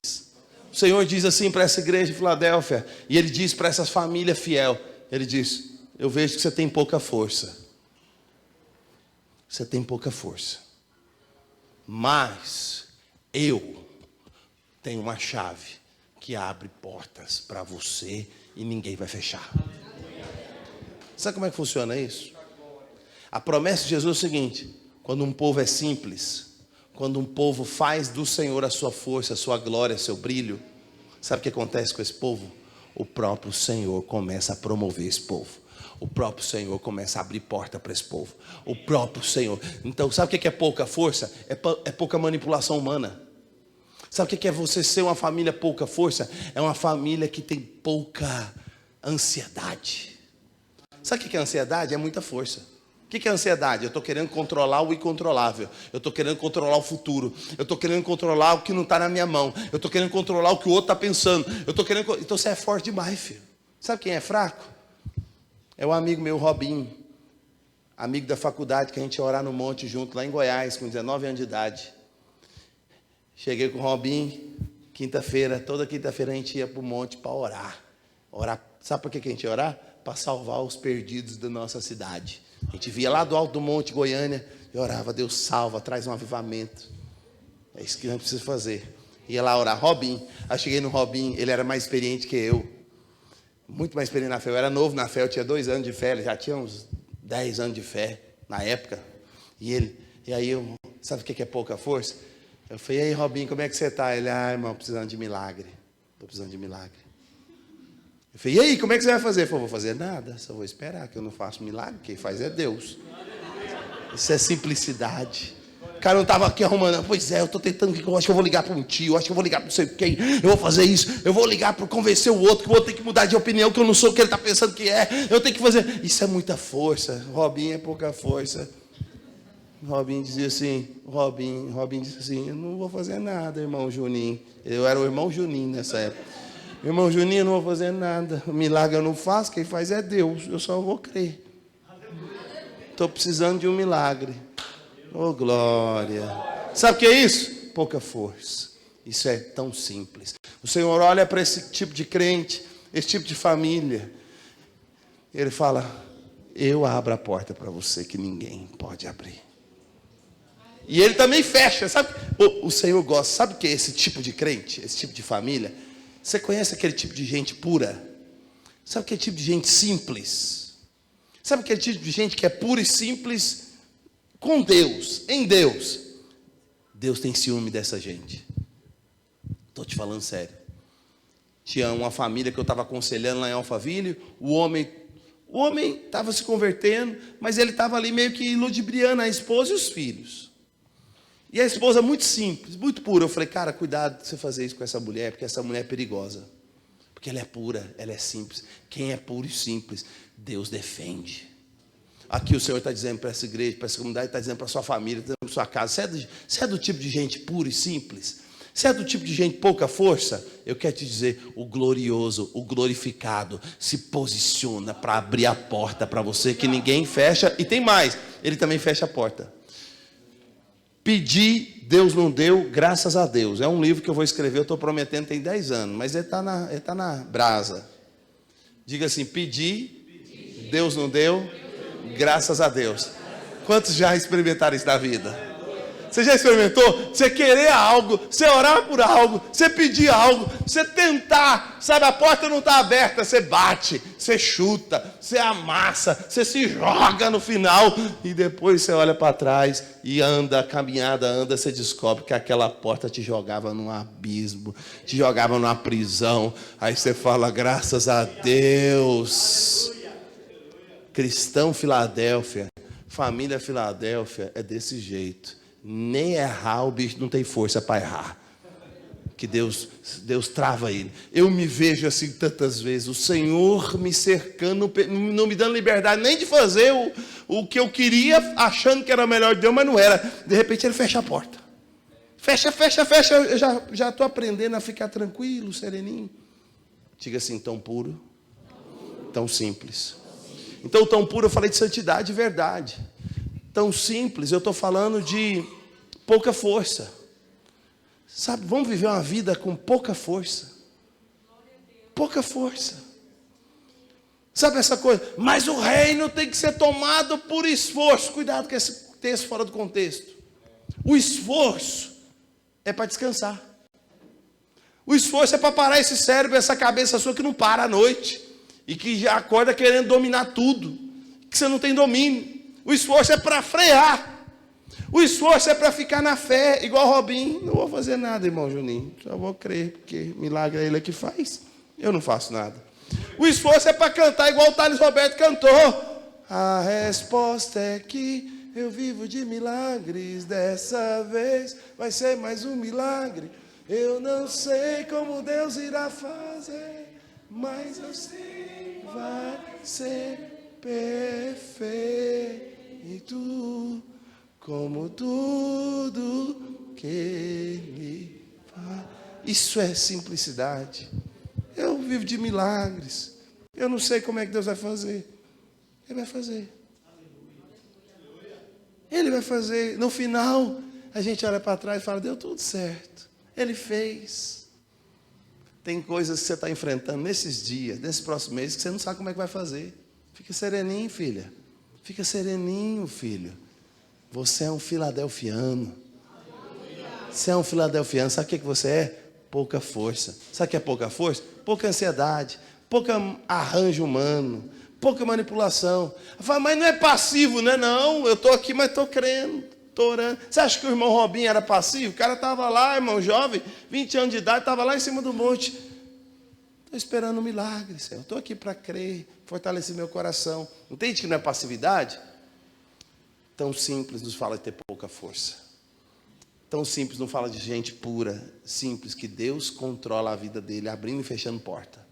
O Senhor diz assim para essa igreja de Filadélfia, e Ele diz para essa família fiel, Ele diz, eu vejo que você tem pouca força. Você tem pouca força. Mas eu tenho uma chave que abre portas para você e ninguém vai fechar. Sabe como é que funciona isso? A promessa de Jesus é o seguinte: quando um povo é simples, quando um povo faz do Senhor a sua força, a sua glória, seu brilho, sabe o que acontece com esse povo? O próprio Senhor começa a promover esse povo. O próprio Senhor começa a abrir porta para esse povo. O próprio Senhor. Então, sabe o que é pouca força? É pouca manipulação humana. Sabe o que é você ser uma família pouca força? É uma família que tem pouca ansiedade. Sabe o que é ansiedade? É muita força. O que é ansiedade? Eu estou querendo controlar o incontrolável. Eu estou querendo controlar o futuro. Eu estou querendo controlar o que não está na minha mão. Eu estou querendo controlar o que o outro está pensando. Então você é forte demais, filho. Sabe quem é fraco? É um amigo meu, Robinho. Amigo da faculdade, que a gente ia orar no monte junto, lá em Goiás, com 19 anos de idade. Cheguei com o Robinho, quinta-feira, toda quinta-feira a gente ia para o monte para orar. Sabe por que a gente ia orar? Para salvar os perdidos da nossa cidade. A gente via lá do alto do monte, Goiânia, e orava, Deus salva, traz um avivamento. É isso que a gente precisa fazer. Ia lá orar, Robinho. Aí cheguei no Robinho, ele era mais experiente que eu. Muito mais experiente na fé. Eu era novo na fé, eu tinha 2 anos de fé, ele já tinha uns 10 anos de fé na época. E aí eu, sabe o que é pouca força? Eu falei, e aí, Robinho, como é que você está? Ele, irmão, precisando de milagre. Estou precisando de milagre. Eu falei, e aí, como é que você vai fazer? Eu falei, vou fazer nada, só vou esperar, que eu não faço milagre, quem faz é Deus. Isso é simplicidade. O cara não estava aqui arrumando, pois é, eu estou tentando, eu acho que eu vou ligar para um tio, eu acho que eu vou ligar para não sei quem, eu vou fazer isso, eu vou ligar para convencer o outro, que o outro tem que mudar de opinião, que eu não sou o que ele está pensando que é, eu tenho que fazer. Isso é muita força. Robinho é pouca força. Robinho dizia assim, Robinho disse assim, eu não vou fazer nada, irmão Juninho. Eu era o irmão Juninho nessa época. Irmão Juninho, eu não vou fazer nada. O milagre eu não faço, quem faz é Deus. Eu só vou crer. Estou precisando de um milagre. Oh, glória. Sabe o que é isso? Pouca força. Isso é tão simples. O Senhor olha para esse tipo de crente, esse tipo de família. Ele fala, eu abro a porta para você que ninguém pode abrir. E ele também fecha, sabe? O Senhor gosta, sabe o que é esse tipo de crente, esse tipo de família? Você conhece aquele tipo de gente pura? Sabe aquele tipo de gente simples? Sabe aquele tipo de gente que é pura e simples com Deus, em Deus? Deus tem ciúme dessa gente. Estou te falando sério. Tinha uma família que eu estava aconselhando lá em Alphaville. O homem estava se convertendo, mas ele estava ali meio que ludibriando a esposa e os filhos. E a esposa muito simples, muito pura. Eu falei, cara, cuidado de você fazer isso com essa mulher, porque essa mulher é perigosa. Porque ela é pura, ela é simples. Quem é puro e simples, Deus defende. Aqui o Senhor está dizendo para essa igreja, para essa comunidade, está dizendo para a sua família, está dizendo para a sua casa. Você é do tipo de gente pura e simples? Você é do tipo de gente pouca força? Eu quero te dizer, o glorioso, o glorificado, se posiciona para abrir a porta para você, que ninguém fecha. E tem mais, ele também fecha a porta. Pedi, Deus não deu, graças a Deus. É um livro que eu vou escrever, eu estou prometendo, tem 10 anos, mas ele está na brasa. Diga assim, pedi, Deus não deu, graças a Deus. Quantos já experimentaram isso na vida? Você já experimentou? Você querer algo, você orar por algo, você pedir algo, você tentar, sabe, a porta não está aberta, você bate, você chuta, você amassa, você se joga no final, e depois você olha para trás e anda, a caminhada anda, você descobre que aquela porta te jogava num abismo, te jogava numa prisão, aí você fala, graças a Deus. Cristão Filadélfia, família Filadélfia, é desse jeito. Nem errar, o bicho não tem força para errar. Que Deus trava ele. Eu me vejo assim tantas vezes, o Senhor me cercando, não me dando liberdade nem de fazer o que eu queria, achando que era melhor de Deus, mas não era. De repente ele fecha a porta. Fecha. Eu já estou aprendendo a ficar tranquilo, sereninho. Diga assim, tão puro, tão simples. Então, tão puro, eu falei de santidade e verdade. Tão simples, eu estou falando de pouca força. Sabe, vamos viver uma vida com pouca força. Pouca força. Sabe essa coisa? Mas o reino tem que ser tomado por esforço. Cuidado com esse texto fora do contexto. O esforço é para descansar. O esforço é para parar esse cérebro, essa cabeça sua que não para à noite. E que já acorda querendo dominar tudo. Que você não tem domínio. O esforço é para frear. O esforço é para ficar na fé, igual Robinho. Não vou fazer nada, irmão Juninho. Só vou crer, porque milagre é ele que faz. Eu não faço nada. O esforço é para cantar igual o Thales Roberto cantou. A resposta é que eu vivo de milagres. Dessa vez vai ser mais um milagre. Eu não sei como Deus irá fazer, mas eu sei que vai ser perfeito, como tudo que Ele faz. Isso é simplicidade. Eu vivo de milagres. Eu não sei como é que Deus vai fazer. Ele vai fazer. Ele vai fazer. No final, a gente olha para trás e fala, deu tudo certo. Ele fez. Tem coisas que você está enfrentando nesses dias, nesses próximos meses, que você não sabe como é que vai fazer. Fica sereninho, filha. Fica sereninho, filho. Você é um filadelfiano. Você é um filadelfiano. Sabe o que você é? Pouca força. Sabe o que é pouca força? Pouca ansiedade. Pouca arranjo humano. Pouca manipulação. Falo, mas não é passivo, né? Não, eu estou aqui, mas estou crendo. Estou orando. Você acha que o irmão Robinho era passivo? O cara estava lá, irmão jovem, 20 anos de idade, estava lá em cima do monte. Estou esperando um milagre, Senhor. Estou aqui para crer, fortalecer meu coração. Entende que não é passividade? Tão simples nos fala de ter pouca força. Tão simples não fala de gente pura, simples, que Deus controla a vida dele, abrindo e fechando porta.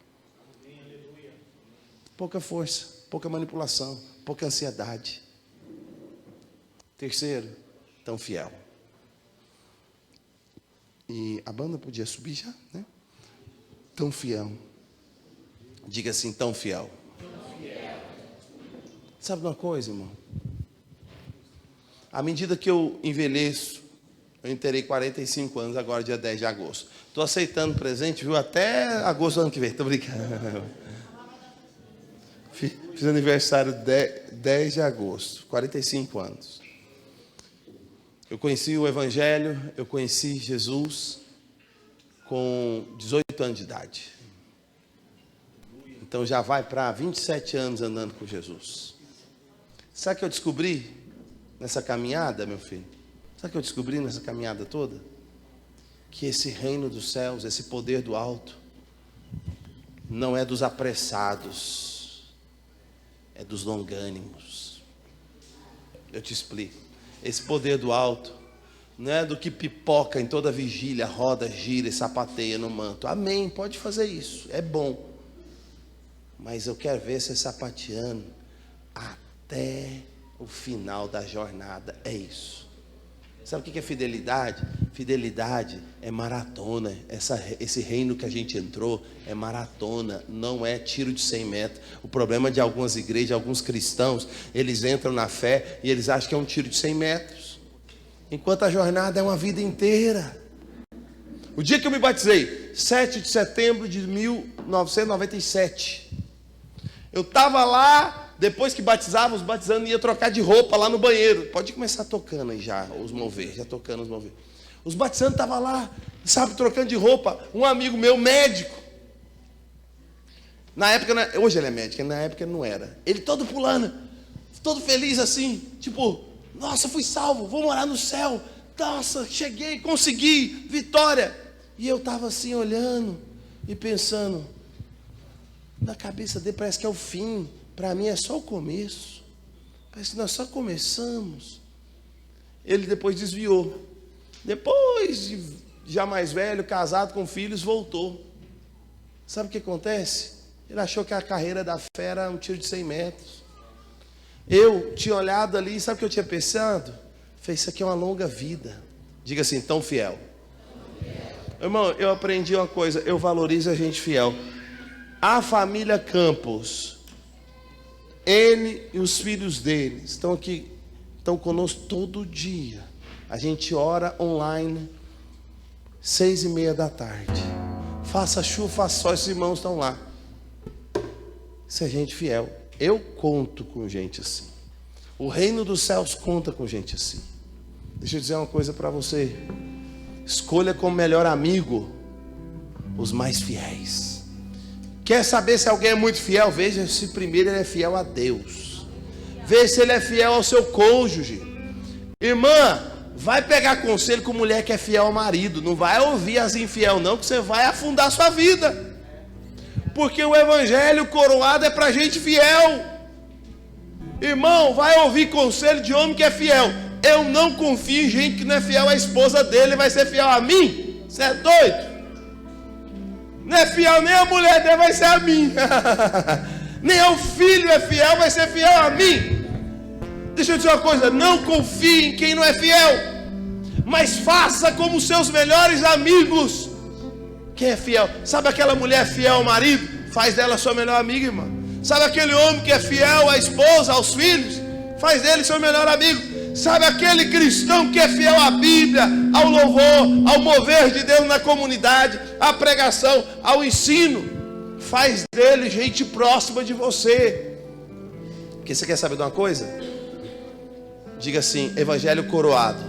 Pouca força, pouca manipulação, pouca ansiedade. Terceiro, tão fiel. E a banda podia subir já, né? Tão fiel. Diga assim, tão fiel. Sabe uma coisa, irmão? À medida que eu envelheço, eu terei 45 anos agora, dia 10 de agosto. Estou aceitando presente, viu? Até agosto do ano que vem. Estou brincando. Fiz aniversário 10 de agosto, 45 anos. Eu conheci o Evangelho, eu conheci Jesus com 18 anos de idade. Então já vai para 27 anos andando com Jesus. Sabe o que eu descobri nessa caminhada, meu filho? Sabe o que eu descobri nessa caminhada toda? Que esse reino dos céus, esse poder do alto, não é dos apressados, é dos longânimos. Eu te explico. Esse poder do alto não é do que pipoca em toda vigília, roda, gira e sapateia no manto. Amém, pode fazer isso, é bom. Mas eu quero ver você sapateando até o final da jornada. É isso. Sabe o que é fidelidade? Fidelidade é maratona. Esse reino que a gente entrou é maratona, não é tiro de 100 metros. O problema de algumas igrejas, alguns cristãos, eles entram na fé e eles acham que é um tiro de 100 metros. Enquanto a jornada é uma vida inteira. O dia que eu me batizei, 7 de setembro de 1997. Eu estava lá, depois que batizava, os batizando ia trocar de roupa lá no banheiro. Pode começar tocando aí já, os mover, já tocando os mover. Os batizando estavam lá, sabe, trocando de roupa. Um amigo meu, médico. Na época, hoje ele é médico, na época ele não era. Ele todo pulando, todo feliz assim, tipo, nossa, fui salvo, vou morar no céu. Nossa, cheguei, consegui, vitória. E eu estava assim olhando e pensando, na cabeça dele parece que é o fim. Para mim é só o começo. Parece que nós só começamos. Ele depois desviou. Depois, já mais velho, casado com filhos, voltou. Sabe o que acontece? Ele achou que a carreira da fé era um tiro de 100 metros. Eu tinha olhado ali, sabe o que eu tinha pensado? Falei, isso aqui é uma longa vida. Diga assim, tão fiel. Irmão, eu aprendi uma coisa, eu valorizo a gente fiel. A família Campos, ele e os filhos dele estão aqui, estão conosco todo dia. A gente ora online, 6:30 da tarde. Faça chuva, faça sol, esses irmãos estão lá. Isso é gente fiel. Eu conto com gente assim. O reino dos céus conta com gente assim. Deixa eu dizer uma coisa para você. Escolha como melhor amigo os mais fiéis. Quer saber se alguém é muito fiel? Veja se primeiro ele é fiel a Deus. Veja se ele é fiel ao seu cônjuge. Irmã, vai pegar conselho com mulher que é fiel ao marido. Não vai ouvir as infiel não, que você vai afundar a sua vida. Porque o evangelho coroado é para gente fiel. Irmão, vai ouvir conselho de homem que é fiel. Eu não confio em gente que não é fiel à esposa dele, vai ser fiel a mim? Você é doido? Não é fiel nem a mulher dele, vai ser a mim. Nem ao filho é fiel, vai ser fiel a mim. Deixa eu dizer uma coisa, não confie em quem não é fiel, mas faça como seus melhores amigos. Quem é fiel? Sabe aquela mulher fiel ao marido? Faz dela sua melhor amiga, irmã. Sabe aquele homem que é fiel à esposa, aos filhos? Faz dele seu melhor amigo. Sabe aquele cristão que é fiel à Bíblia, ao louvor, ao mover de Deus na comunidade, à pregação, ao ensino? Faz dele gente próxima de você. Porque você quer saber de uma coisa? Diga assim, evangelho coroado.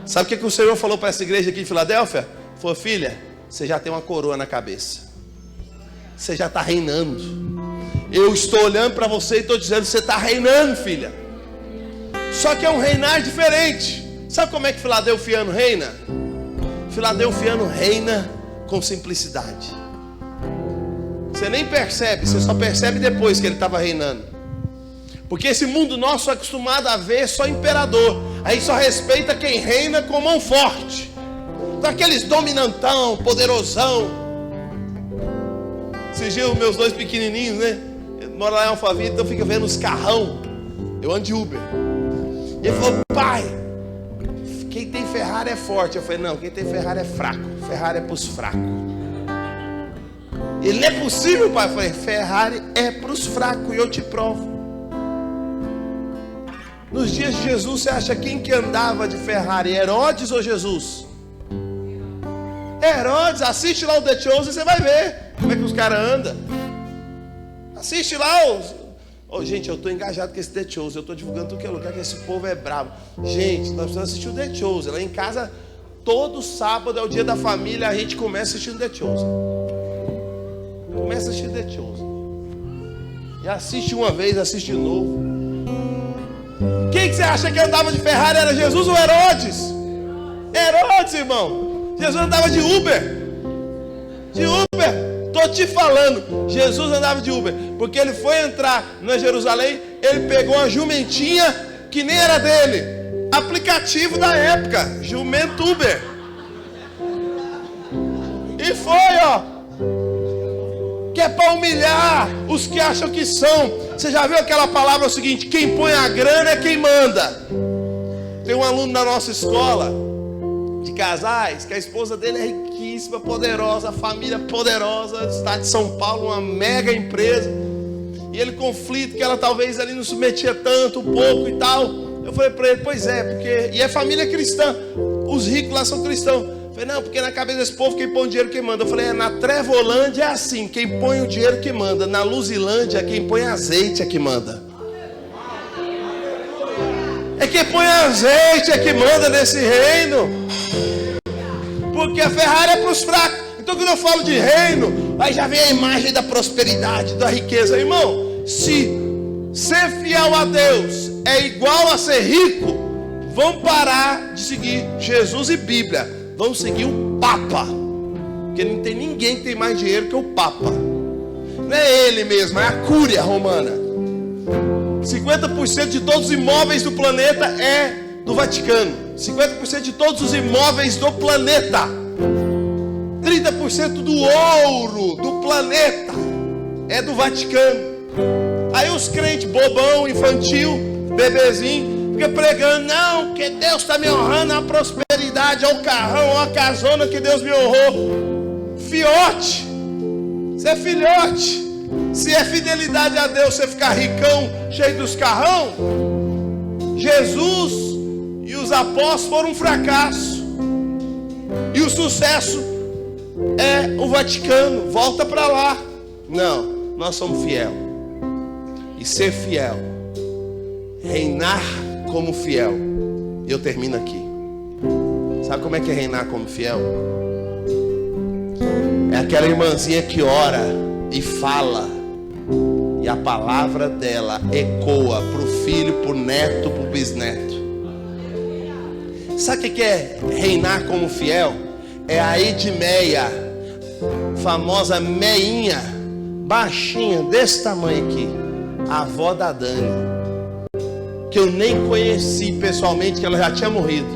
Sabe o que o Senhor falou para essa igreja aqui em Filadélfia? Falou, filha, você já tem uma coroa na cabeça. Você já está reinando. Eu estou olhando para você e estou dizendo, você está reinando, filha. Só que é um reinar diferente. Sabe como é que filadelfiano reina? Filadelfiano reina com simplicidade. Você nem percebe, você só percebe depois que ele estava reinando. Porque esse mundo nosso é acostumado a ver só imperador. Aí só respeita quem reina com mão forte. Então aqueles dominantão, poderosão. Esses dias os meus dois pequenininhos, né? Mora lá em Alphaville, então fica vendo os carrão. Eu ando de Uber. E ele falou, pai, quem tem Ferrari é forte. Eu falei, não, quem tem Ferrari é fraco. Ferrari é para os fracos. Ele não é possível, pai. Eu falei, Ferrari é para os fracos e eu te provo. Nos dias de Jesus, você acha quem que andava de Ferrari? Herodes ou Jesus? Herodes, assiste lá o The Chosen, você vai ver como é que os caras andam. Assiste lá os... gente, eu estou engajado com esse The Chosen. Eu estou divulgando tudo que é lugar, que esse povo é bravo. Gente, nós precisamos assistir o The Chosen. Lá em casa, todo sábado é o dia da família. A gente começa assistindo The Chosen. Começa a assistir The Chosen. E assiste uma vez, assiste de novo. Quem que você acha que andava de Ferrari? Era Jesus ou Herodes? Herodes, irmão. Jesus andava de Uber. De Uber. Estou te falando, Jesus andava de Uber, porque ele foi entrar na Jerusalém, ele pegou uma jumentinha que nem era dele, aplicativo da época, Jumentuber. E foi, ó, que é para humilhar os que acham que são. Você já viu aquela palavra, é o seguinte: quem põe a grana é quem manda. Tem um aluno da nossa escola de casais que a esposa dele é riquíssima, poderosa, família poderosa, estado de São Paulo, uma mega empresa. E ele conflito que ela talvez ali não se metia tanto, um pouco e tal. Eu falei para ele: pois é, porque... E é família cristã, os ricos lá são cristãos. Eu falei: não, porque na cabeça desse povo quem põe o dinheiro que manda. Eu falei: na Trevolândia é assim, quem põe o dinheiro que manda. Na Luzilândia, quem põe azeite é que manda. É quem põe azeite é que manda nesse reino. Porque a Ferrari é para os fracos. Então quando eu falo de reino, aí já vem a imagem da prosperidade, da riqueza. Irmão, se ser fiel a Deus é igual a ser rico, vamos parar de seguir Jesus e Bíblia. Vamos seguir o Papa. Porque não tem ninguém que tem mais dinheiro que o Papa. Não é ele mesmo, é a Cúria Romana. 50% de todos os imóveis do planeta é do Vaticano. 50% de todos os imóveis do planeta. 30% do ouro do planeta é do Vaticano. Aí os crentes bobão, infantil, bebezinho, fica pregando: não, que Deus está me honrando, a prosperidade, ao carrão, a casona que Deus me honrou. Fiote, você é filhote. Se é fidelidade a Deus você ficar ricão, cheio dos carrão, Jesus e os apóstolos foram um fracasso. E o sucesso é o Vaticano. Volta para lá. Não, nós somos fiel. E ser fiel, reinar como fiel. Eu termino aqui. Sabe como é que é reinar como fiel? É aquela irmãzinha que ora e fala, e a palavra dela ecoa para o filho, para o neto, para o bisneto. Sabe o que é reinar como fiel? É a Edmeia, famosa Meinha, baixinha, desse tamanho aqui, a avó da Dani, que eu nem conheci pessoalmente, que ela já tinha morrido.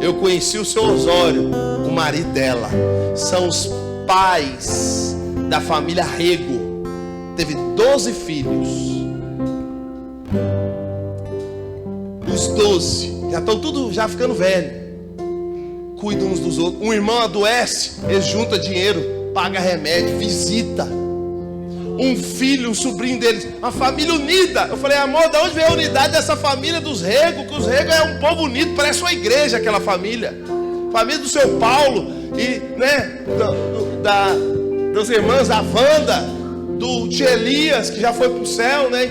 Eu conheci o seu Osório, o marido dela. São os pais da família Rego. Teve 12 filhos. Os 12 já estão tudo já ficando velho. Cuidam uns dos outros. Um irmão adoece, eles juntam dinheiro, paga remédio, visita. Um filho, um sobrinho deles, uma família unida. Eu falei: amor, de onde vem a unidade dessa família dos Rego? Que os Rego é um povo unido, parece uma igreja aquela família. Família do seu Paulo e, né, das irmãs, a Wanda, do tio Elias, que já foi para o céu, né?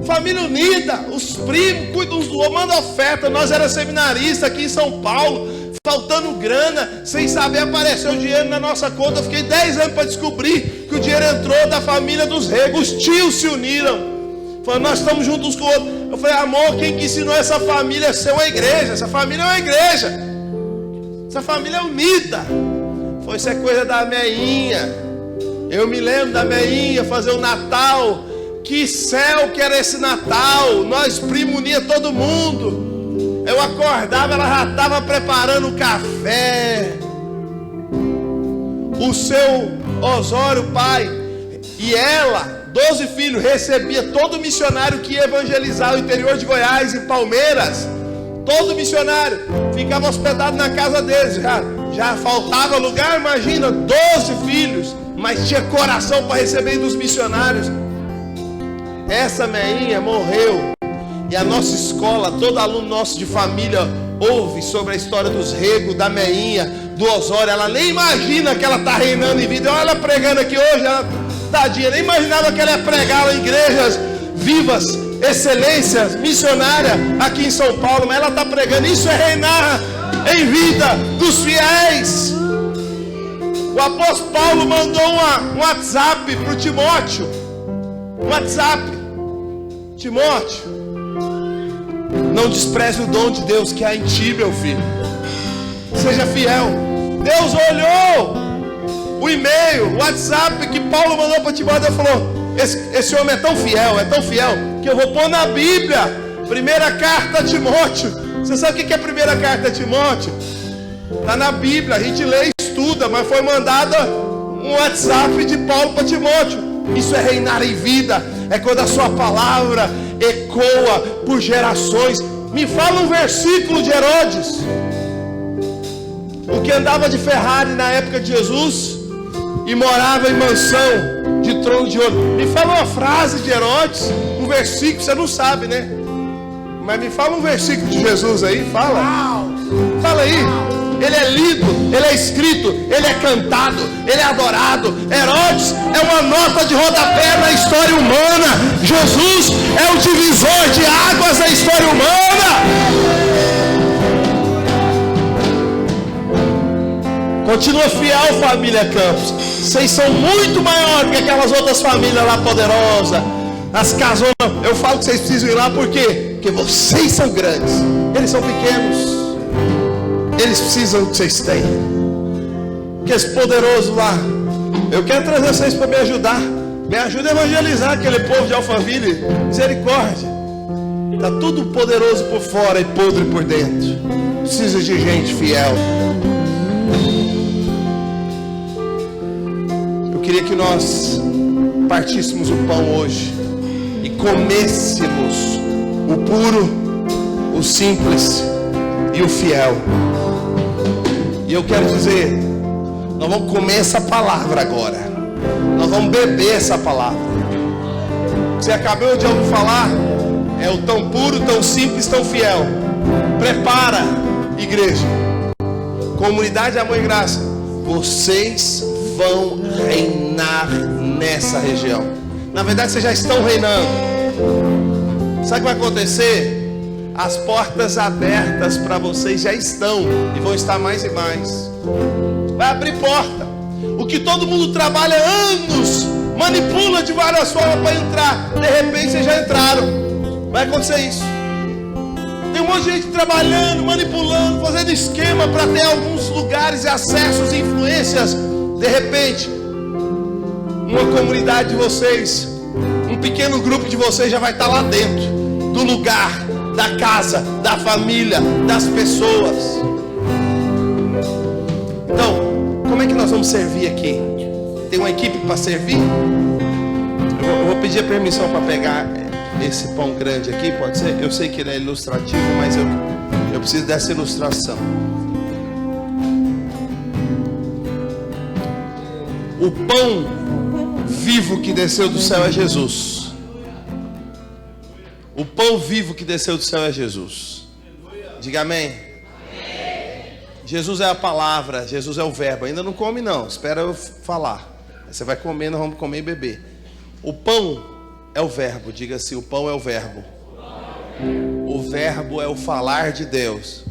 Família unida, os primos cuidam uns do outro, mandam oferta. Nós era seminarista aqui em São Paulo, faltando grana, sem saber, apareceu o dinheiro na nossa conta. Eu fiquei 10 anos para descobrir que o dinheiro entrou da família dos Rego. Os tios se uniram, falaram: nós estamos juntos com o outro. Eu falei: amor, quem que ensinou essa família a ser uma igreja? Essa família é uma igreja, essa família é unida. Foi isso, é coisa da Meinha. Eu me lembro da Meinha fazer o Natal. Que céu que era esse Natal. Nós primos unia todo mundo. Eu acordava, ela já estava preparando o café. O seu Osório, pai, e ela, 12 filhos, recebia todo missionário que ia evangelizar o interior de Goiás e Palmeiras. Todo missionário ficava hospedado na casa deles. Já faltava lugar, imagina, 12 filhos, mas tinha coração para receber dos missionários. Essa Meinha morreu. E a nossa escola, todo aluno nosso de família ouve sobre a história dos Rego, da Meinha, do Osório. Ela nem imagina que ela está reinando em vida. Olha ela pregando aqui hoje, ela, tadinha, nem imaginava que ela ia pregar em igrejas vivas, excelências, missionária aqui em São Paulo. Mas ela está pregando. Isso é reinar em vida dos fiéis. O apóstolo Paulo mandou um WhatsApp para o Timóteo. Um WhatsApp: Timóteo, não despreze o dom de Deus que há em ti, meu filho. Seja fiel. Deus olhou o e-mail, o WhatsApp que Paulo mandou para Timóteo e falou: esse homem é tão fiel, que eu vou pôr na Bíblia Primeira carta a Timóteo. Você sabe o que é a primeira carta a Timóteo? Está na Bíblia, a gente lê e estuda, mas foi mandada um WhatsApp de Paulo para Timóteo. Isso é reinar em vida, é quando a sua palavra ecoa por gerações. Me fala um versículo de Herodes, o que andava de Ferrari na época de Jesus e morava em mansão de trono de ouro. Me fala uma frase de Herodes, um versículo, você não sabe, né? Mas me fala um versículo de Jesus aí, fala. Fala aí. Ele é lido, ele é escrito, ele é cantado, ele é adorado. Herodes é uma nota de rodapé na história humana. Jesus é o divisor de águas da história humana. Continua fiel, família Campos. Vocês são muito maiores que aquelas outras famílias lá poderosas. As casonas, eu falo que vocês precisam ir lá por quê? Porque vocês são grandes, eles são pequenos. Eles precisam do que vocês têm. Que esse poderoso lá. Eu quero trazer vocês para me ajudar. Me ajuda a evangelizar aquele povo de Alphaville. Misericórdia. Está tudo poderoso por fora e podre por dentro. Precisa de gente fiel. Eu queria que nós partíssemos o pão hoje e comêssemos o puro, o simples e o fiel. E eu quero dizer, nós vamos comer essa palavra agora. Nós vamos beber essa palavra. Você acabou de ouvir falar, é o tão puro, tão simples, tão fiel. Prepara, igreja. Comunidade Amor e Graça, vocês vão reinar nessa região. Na verdade, vocês já estão reinando. Sabe o que vai acontecer? As portas abertas para vocês já estão e vão estar mais e mais. Vai abrir porta. O que todo mundo trabalha anos, manipula de várias formas para entrar, de repente vocês já entraram. Vai acontecer isso. Tem um monte de gente trabalhando, manipulando, fazendo esquema para ter alguns lugares e acessos e influências. De repente, uma comunidade de vocês, um pequeno grupo de vocês já vai estar lá dentro do lugar, da casa, da família, das pessoas. Então, como é que nós vamos servir aqui? Tem uma equipe para servir? Eu vou pedir a permissão para pegar esse pão grande aqui, pode ser? Eu sei que ele é ilustrativo, mas eu preciso dessa ilustração. O pão vivo que desceu do céu é Jesus. O pão vivo que desceu do céu é Jesus. Diga amém. Amém. Jesus é a palavra, Jesus é o verbo. Ainda não come não, espera eu falar. Você vai comer, nós vamos comer e beber. O pão é o verbo, diga assim, o pão é o verbo. O verbo é o falar de Deus.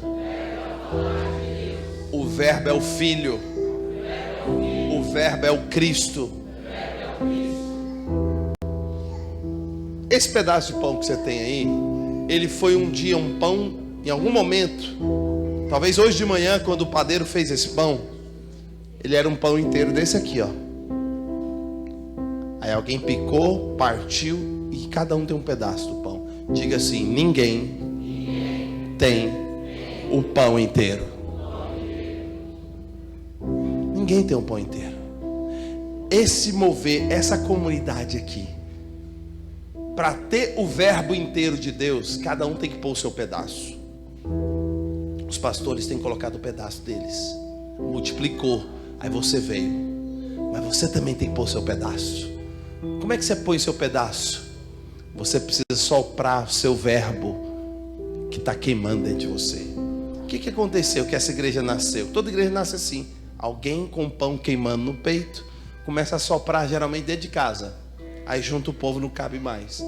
O verbo é o Filho. O verbo é o Cristo. Esse pedaço de pão que você tem aí, ele foi um dia um pão, em algum momento, talvez hoje de manhã, quando o padeiro fez esse pão, ele era um pão inteiro desse aqui, ó. Aí alguém picou, partiu e cada um tem um pedaço do pão. Diga assim: ninguém tem o pão inteiro. Ninguém tem o pão inteiro. Esse mover, essa comunidade aqui, para ter o verbo inteiro de Deus, cada um tem que pôr o seu pedaço. Os pastores têm colocado o pedaço deles, multiplicou, aí você veio, mas você também tem que pôr o seu pedaço. Como é que você põe o seu pedaço? Você precisa soprar o seu verbo que está queimando dentro de você. O que aconteceu que essa igreja nasceu? Toda igreja nasce assim. Alguém com pão queimando no peito começa a soprar, geralmente dentro de casa. Aí junto o povo não cabe mais,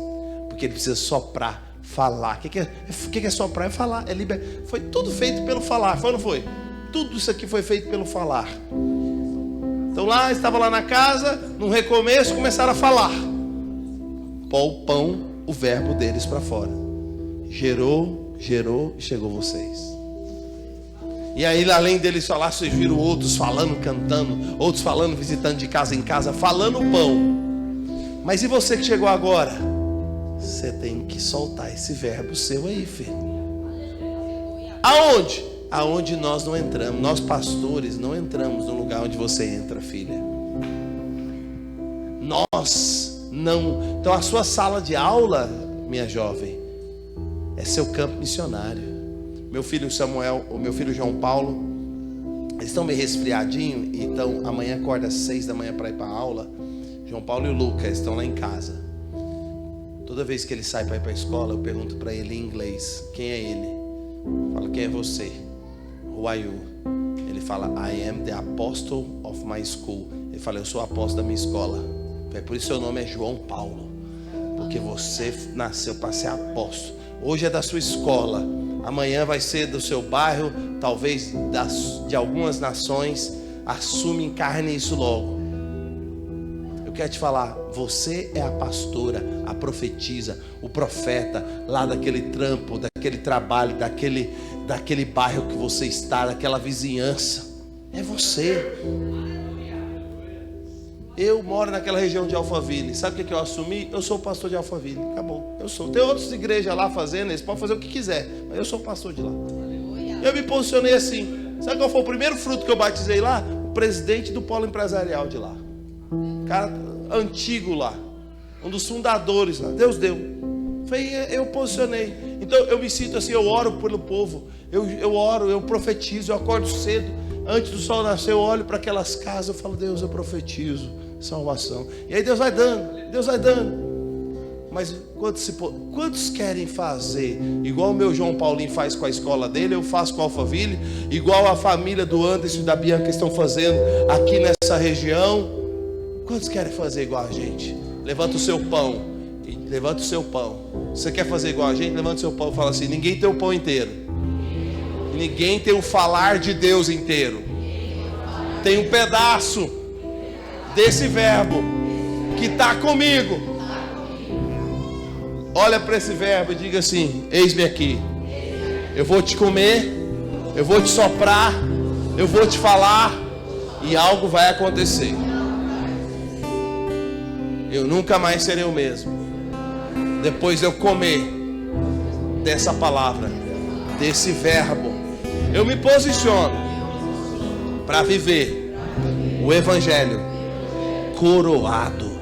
porque ele precisa soprar, falar. O que é soprar? É falar, é liberar. Foi tudo feito pelo falar, foi ou não foi? Tudo isso aqui foi feito pelo falar. Então lá, estava lá na casa, num recomeço, começaram a falar. Pôr o pão, o verbo deles para fora. Gerou, e chegou vocês. E aí, além deles falar, vocês viram outros falando, cantando, outros falando, visitando de casa em casa, falando o pão. Mas e você que chegou agora? Você tem que soltar esse verbo seu aí, filho. Aonde? Aonde nós não entramos. Nós pastores não entramos no lugar onde você entra, filha. Nós não. Então a sua sala de aula, minha jovem, é seu campo missionário. Meu filho Samuel, o meu filho João Paulo, eles estão meio resfriadinhos, então amanhã acorda às 6 da manhã para ir para a aula. João Paulo e o Lucas estão lá em casa. Toda vez que ele sai para ir para a escola, eu pergunto para ele em inglês: quem é ele? Fala: quem é você? Who are you? Ele fala: I am the apostle of my school. Ele fala: eu sou o apóstolo da minha escola. É por isso seu nome é João Paulo, porque você nasceu para ser apóstolo. Hoje é da sua escola, amanhã vai ser do seu bairro, talvez de algumas nações. Assume, encarne isso logo. Eu quero te falar, você é a pastora, a profetisa, o profeta lá daquele trampo, daquele trabalho, daquele bairro que você está, daquela vizinhança. É você. Eu moro naquela região de Alphaville. Sabe o que eu assumi? Eu sou o pastor de Alphaville. Acabou, eu sou. Tem outras igrejas lá fazendo, eles podem fazer o que quiser, mas eu sou o pastor de lá. Eu me posicionei assim. Sabe qual foi o primeiro fruto que eu batizei lá? O presidente do polo empresarial de lá. Cara antigo lá, um dos fundadores lá. Deus deu. Eu posicionei. Então eu me sinto assim, eu oro pelo povo. Eu oro, eu profetizo, eu acordo cedo. Antes do sol nascer, eu olho para aquelas casas, eu falo: Deus, eu profetizo salvação. E aí Deus vai dando. Mas quantos querem fazer igual o meu João Paulinho faz com a escola dele, eu faço com a Alphaville, igual a família do Anderson e da Bianca estão fazendo aqui nessa região? Quantos querem fazer igual a gente? Levanta o seu pão. Levanta o seu pão. Você quer fazer igual a gente? Levanta o seu pão e fala assim: ninguém tem o pão inteiro. Ninguém tem o falar de Deus inteiro. Tem um pedaço desse verbo que está comigo. Olha para esse verbo e diga assim: eis-me aqui. Eu vou te comer, eu vou te soprar, eu vou te falar, e algo vai acontecer. Eu nunca mais serei o mesmo depois de eu comer dessa palavra, desse verbo. Eu me posiciono para viver o evangelho coroado.